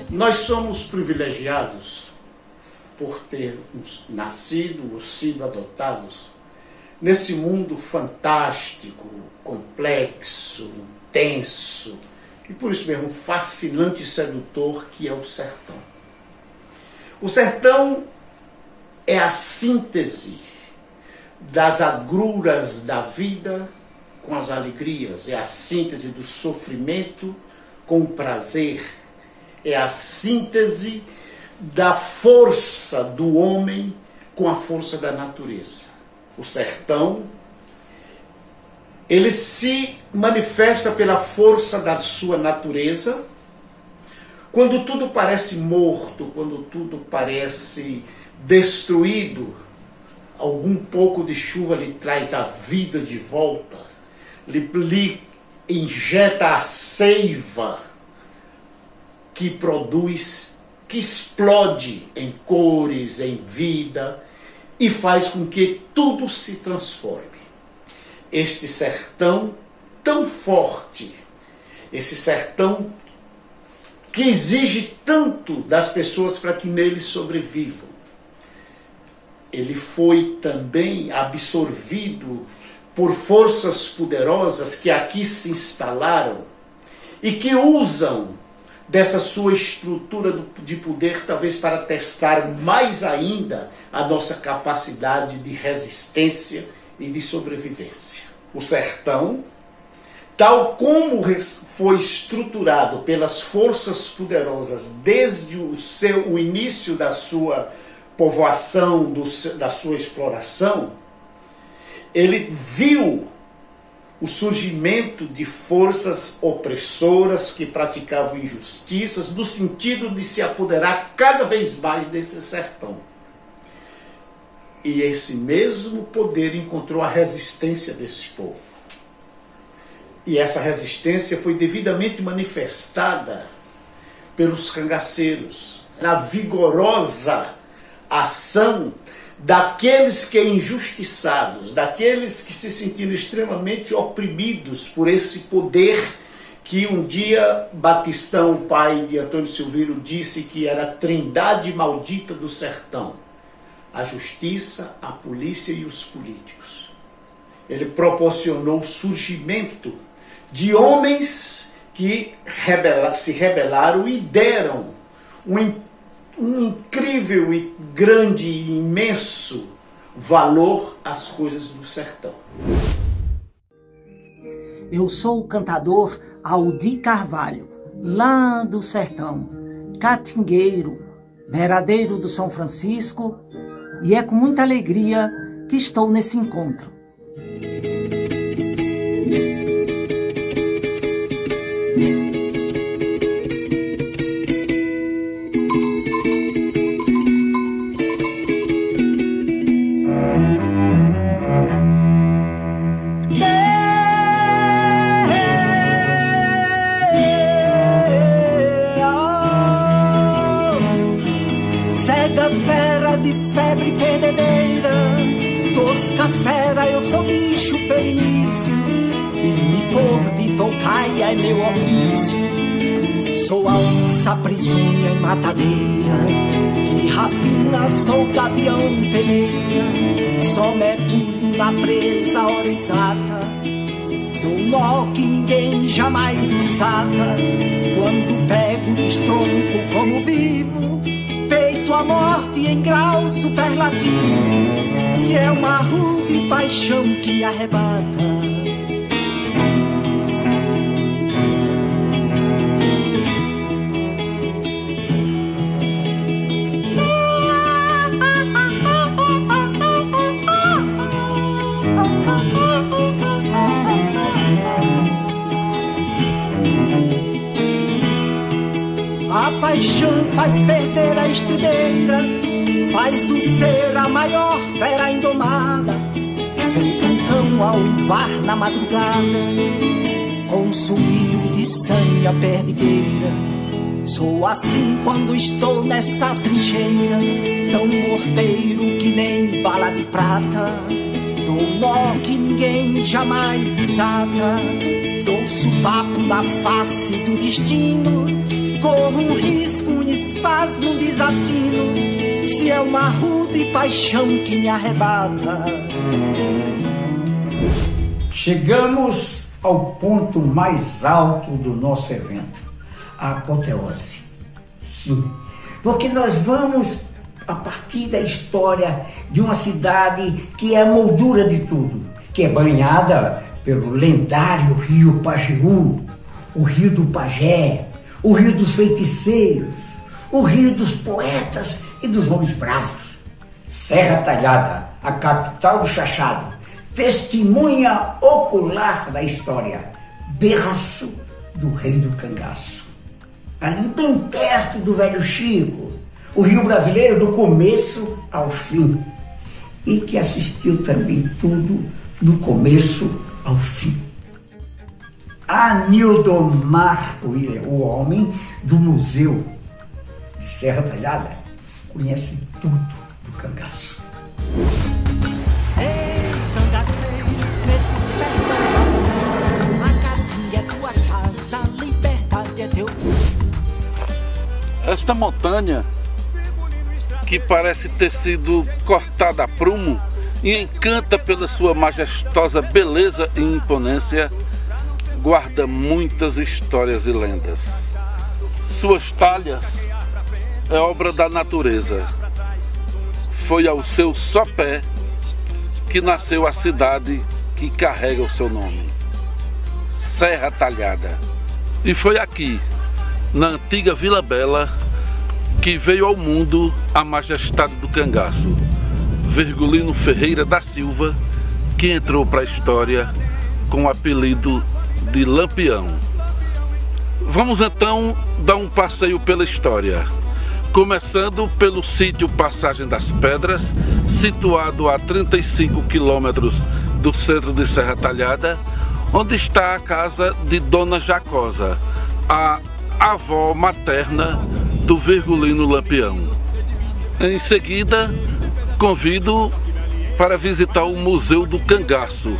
Nós somos privilegiados por termos nascido ou sido adotados nesse mundo fantástico, complexo, intenso e por isso mesmo fascinante e sedutor que é o sertão. O sertão é a síntese das agruras da vida com as alegrias, é a síntese do sofrimento com o prazer, é a síntese da força do homem com a força da natureza. O sertão, ele se manifesta pela força da sua natureza. Quando tudo parece morto, quando tudo parece destruído, algum pouco de chuva lhe traz a vida de volta, lhe injeta a seiva que produz, que explode em cores, em vida, e faz com que tudo se transforme. Este sertão tão forte, esse sertão que exige tanto das pessoas para que nele sobrevivam, ele foi também absorvido por forças poderosas que aqui se instalaram e que usam dessa sua estrutura de poder, talvez para testar mais ainda a nossa capacidade de resistência e de sobrevivência. O sertão, tal como foi estruturado pelas forças poderosas desde o início da sua povoação, da sua exploração, ele viu o surgimento de forças opressoras que praticavam injustiças, no sentido de se apoderar cada vez mais desse sertão. E esse mesmo poder encontrou a resistência desse povo. E essa resistência foi devidamente manifestada pelos cangaceiros, na vigorosa ação daqueles que injustiçados, daqueles que se sentiram extremamente oprimidos por esse poder que um dia Batistão, o pai de Antônio Silveiro, disse que era a trindade maldita do sertão: a justiça, a polícia e os políticos. Ele proporcionou o surgimento de homens que se rebelaram e deram um incrível e grande e imenso valor às coisas do sertão. Eu sou o cantador Aldi Carvalho, lá do sertão, catingueiro, beradeiro do São Francisco, e é com muita alegria que estou nesse encontro. Eu sou bicho ferício e me pôr de tocaia é meu ofício. Sou a onça prisonha e matadeira, de rapina sou gavião peleira. Só mergulho na presa a hora exata, dou nó que ninguém jamais desata. Quando pego destronco como vivo, peito a morte em grau superlativo. Se é uma rude paixão que me arrebata, a paixão faz perder a estribeira, faz do ser a maior fera indomada, feito um cão ao uivar na madrugada, consumido de sangue a perdigueira. Sou assim quando estou nessa trincheira, tão morteiro que nem bala de prata. Dou nó que ninguém jamais desata, dou sopapo na face do destino, corro um risco, um espasmo, um desatino. Se é uma rude paixão que me arrebata. Chegamos ao ponto mais alto do nosso evento, a apoteose. Sim, porque nós vamos a partir da história de uma cidade que é a moldura de tudo, que é banhada pelo lendário rio Pajeú, o rio do Pajé, o rio dos feiticeiros, o rio dos poetas e dos homens bravos. Serra Talhada, a capital do Chachado, testemunha ocular da história, berço do rei do cangaço. Ali bem perto do velho Chico, o Rio brasileiro do começo ao fim, e que assistiu também tudo do começo ao fim. Anildomar William, o homem do Museu de Serra Talhada, conhece tudo do cangaço. Ei, cangaceiro, nesse sertão, a Caatinga é tua casa, a liberdade é teu fuzil. Esta montanha, que parece ter sido cortada a prumo e encanta pela sua majestosa beleza e imponência, guarda muitas histórias e lendas. Suas talhas é obra da natureza. Foi ao seu sopé que nasceu a cidade que carrega o seu nome, Serra Talhada. E foi aqui, na antiga Vila Bela, que veio ao mundo a majestade do cangaço, Virgulino Ferreira da Silva, que entrou para a história com o apelido de Lampião. Vamos então dar um passeio pela história, começando pelo sítio Passagem das Pedras, situado a 35 quilômetros do centro de Serra Talhada, onde está a casa de Dona Jacosa, a avó materna do Virgulino Lampião. Em seguida, convido para visitar o Museu do Cangaço,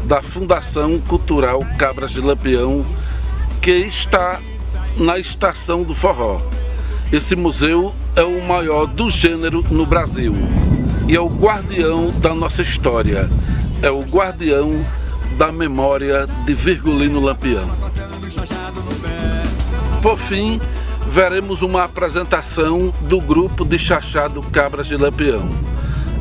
da Fundação Cultural Cabras de Lampião, que está na Estação do Forró. Esse museu é o maior do gênero no Brasil e é o guardião da nossa história, é o guardião da memória de Virgulino Lampião. Por fim, veremos uma apresentação do grupo de Chachado Cabras de Lampião.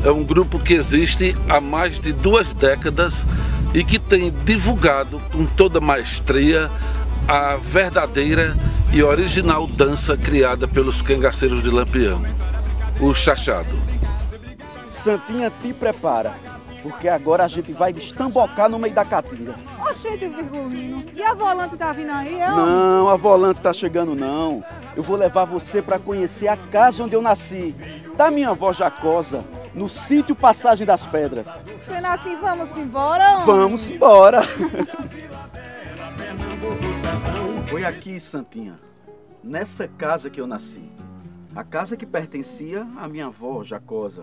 É um grupo que existe há mais de 2 décadas e que tem divulgado com toda maestria a verdadeira e original dança criada pelos cangaceiros de Lampião, o Chachado. Santinha, te prepara, porque agora a gente vai destambocar no meio da caatinga. Oxente, Virgulino, e a volante tá vindo aí? Não, a volante tá chegando não. Eu vou levar você para conhecer a casa onde eu nasci, da minha avó Jacosa, no sítio Passagem das Pedras. Sendo assim, vamos embora? Vamos embora! Foi aqui, Santinha, nessa casa que eu nasci. A casa que pertencia à minha avó Jacosa.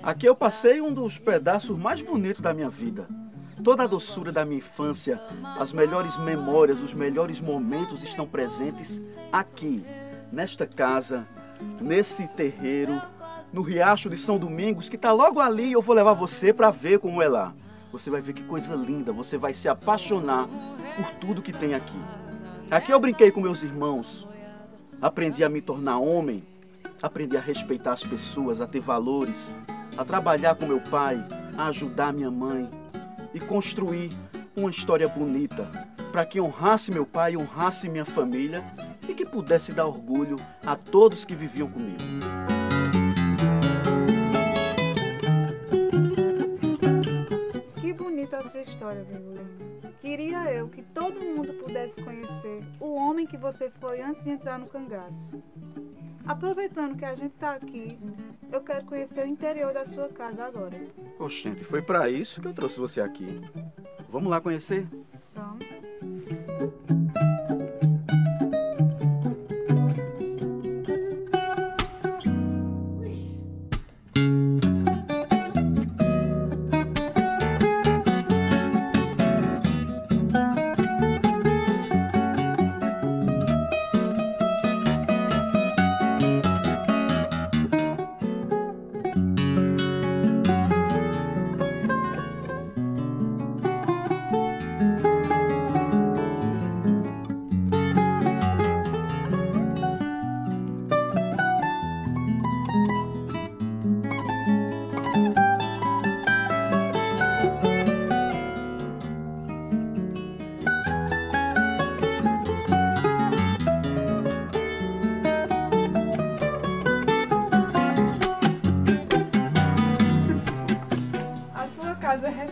Aqui eu passei um dos pedaços mais bonitos da minha vida. Toda a doçura da minha infância, as melhores memórias, os melhores momentos estão presentes aqui, nesta casa, nesse terreiro, no Riacho de São Domingos, que está logo ali, e eu vou levar você para ver como é lá. Você vai ver que coisa linda, você vai se apaixonar por tudo que tem aqui. Aqui eu brinquei com meus irmãos, aprendi a me tornar homem, aprendi a respeitar as pessoas, a ter valores, a trabalhar com meu pai, a ajudar minha mãe e construir uma história bonita para que honrasse meu pai, honrasse minha família e que pudesse dar orgulho a todos que viviam comigo. Que bonita a sua história, Virgulino. Queria eu que todo mundo pudesse conhecer o homem que você foi antes de entrar no cangaço. Aproveitando que a gente está aqui, eu quero conhecer o interior da sua casa agora. Oxente, foi para isso que eu trouxe você aqui. Vamos lá conhecer? Vamos.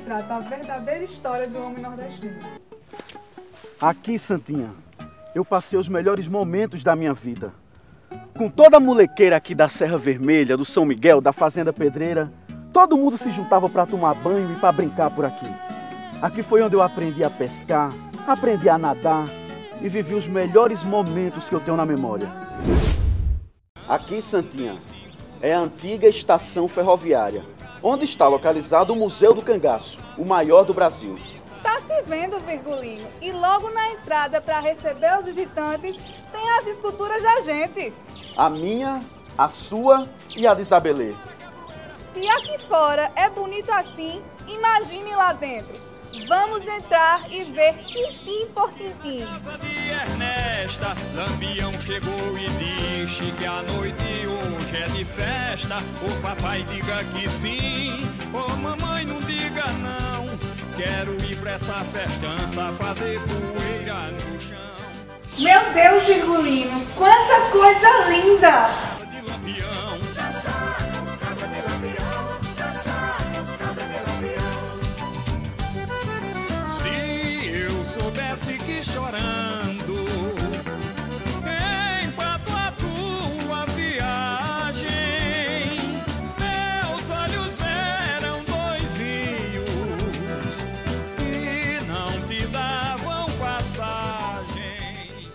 retrata a verdadeira história do homem nordestino. Aqui, Santinha, eu passei os melhores momentos da minha vida. Com toda a molequeira aqui da Serra Vermelha, do São Miguel, da Fazenda Pedreira, todo mundo se juntava para tomar banho e para brincar por aqui. Aqui foi onde eu aprendi a pescar, aprendi a nadar e vivi os melhores momentos que eu tenho na memória. Aqui, Santinha, é a antiga estação ferroviária, onde está localizado o Museu do Cangaço, o maior do Brasil. Tá se vendo, Virgulino? E logo na entrada, para receber os visitantes, tem as esculturas da gente. A minha, a sua e a de Isabelê. Se aqui fora é bonito assim, imagine lá dentro. Vamos entrar e ver tintim por tintim. Ernesta, Lampião chegou e disse que a noite hoje é de festa. O papai diga que sim, ô mamãe não diga não. Quero ir pra essa festança, fazer poeira no chão. Meu Deus, Virgulino, quanta coisa linda! De Lampião, soubesse que chorando empato a tua viagem, meus olhos eram dois rios e não te davam passagem.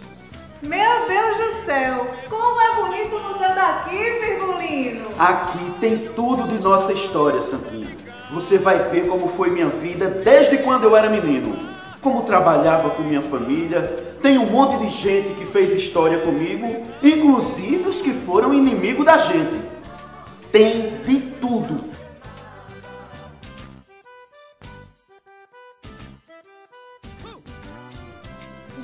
Meu Deus do céu, como é bonito o museu daqui, Virgulino! Aqui tem tudo de nossa história, Santinha. Você vai ver como foi minha vida desde quando eu era menino. Como trabalhava com minha família, tem um monte de gente que fez história comigo, inclusive os que foram inimigos da gente. Tem de tudo.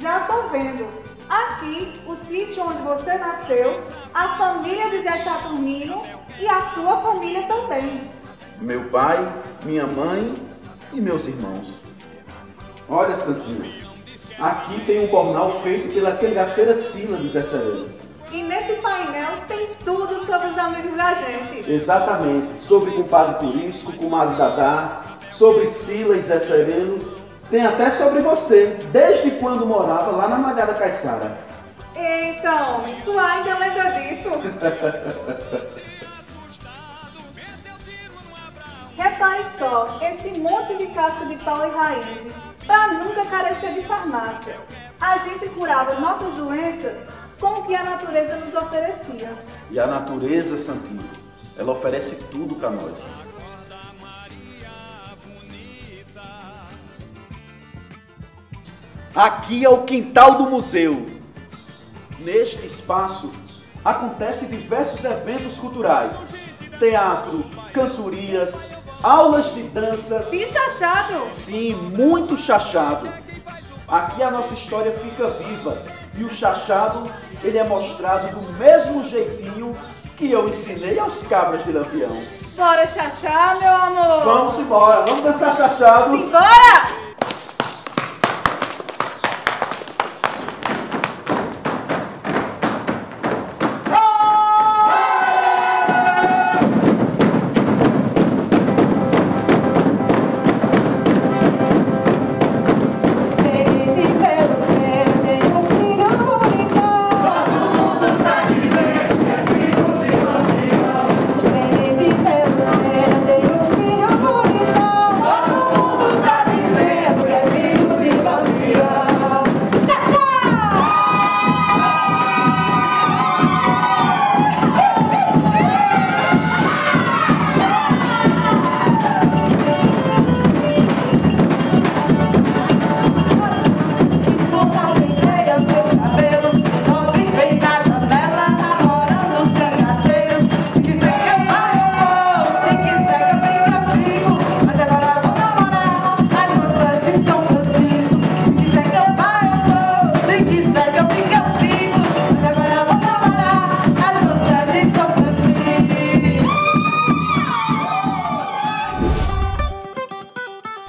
Já tô vendo. Aqui, o sítio onde você nasceu, a família de Zé Saturnino e a sua família também. Meu pai, minha mãe e meus irmãos. Olha, Santinha, aqui tem um jornal feito pela cangaceira Sila do Zé Sereno. E nesse painel tem tudo sobre os amigos da gente. Exatamente, sobre o compadre Turisco, comadre Dadá, sobre Sila e Zé Sereno. Tem até sobre você, desde quando morava lá na Malhada Caiçara. Então, tu ainda lembra disso? Repare só, esse monte de casca de pau e raízes, para nunca carecer de farmácia. A gente curava nossas doenças com o que a natureza nos oferecia. E a natureza, Santinha, ela oferece tudo para nós. Aqui é o quintal do museu. Neste espaço acontecem diversos eventos culturais. Teatro, cantorias, aulas de danças. E chachado? Sim, muito chachado. Aqui a nossa história fica viva. E o chachado, ele é mostrado do mesmo jeitinho que eu ensinei aos cabras de Lampião. Bora chachar, meu amor? Vamos embora, vamos dançar chachado. Simbora!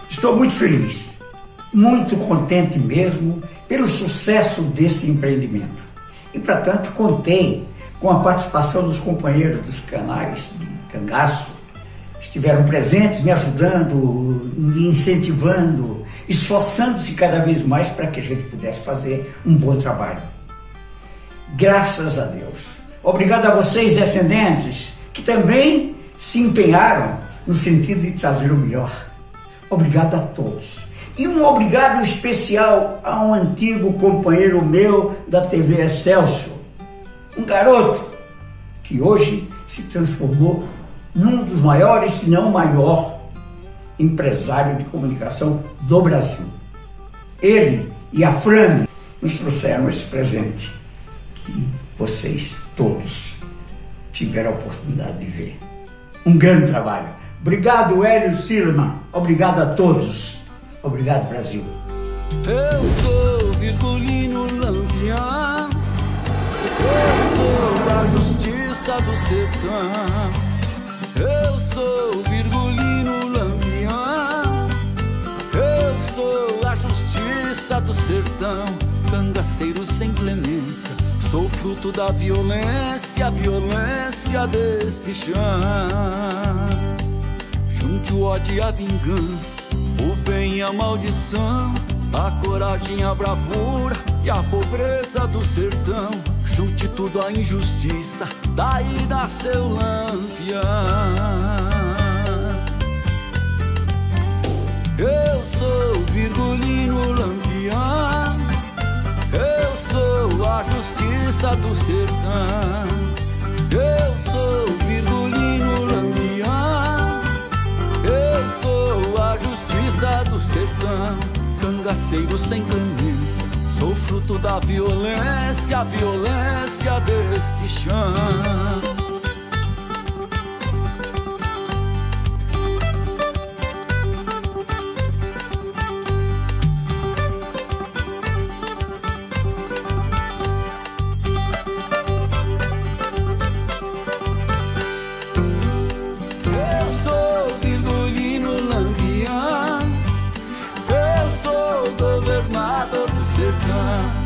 Estou muito feliz, muito contente mesmo pelo sucesso desse empreendimento. E, para tanto, contei com a participação dos companheiros dos canais de Cangaço, estiveram presentes, me ajudando, me incentivando, esforçando-se cada vez mais para que a gente pudesse fazer um bom trabalho. Graças a Deus. Obrigado a vocês, descendentes, que também se empenharam no sentido de trazer o melhor. Obrigado a todos. E um obrigado especial a um antigo companheiro meu da TV Excelsior, um garoto que hoje se transformou num dos maiores, se não o maior, empresário de comunicação do Brasil. Ele e a Fran nos trouxeram esse presente que vocês todos tiveram a oportunidade de ver. Um grande trabalho. Obrigado, Hélio Silman. Obrigado a todos. Obrigado, Brasil. Eu sou Virgulino Lampião, eu sou a justiça do sertão. Eu sou Virgulino Lampião, eu sou a justiça do sertão. Cangaceiro sem clemência, sou fruto da violência, a violência deste chão. Junte o ódio e a vingança, o bem e a maldição, a coragem, a bravura e a pobreza do sertão. Junte tudo a injustiça, daí nasceu Lampião. Eu sou Virgulino Lampião, eu sou a justiça do sertão. Eu sou Virgulino Lampião, eu sou a justiça do sertão. Cangaceiro sem clemência, sou fruto da violência, a violência deste chão. Eu sou Virgulino Lampião, eu sou governador do sertão.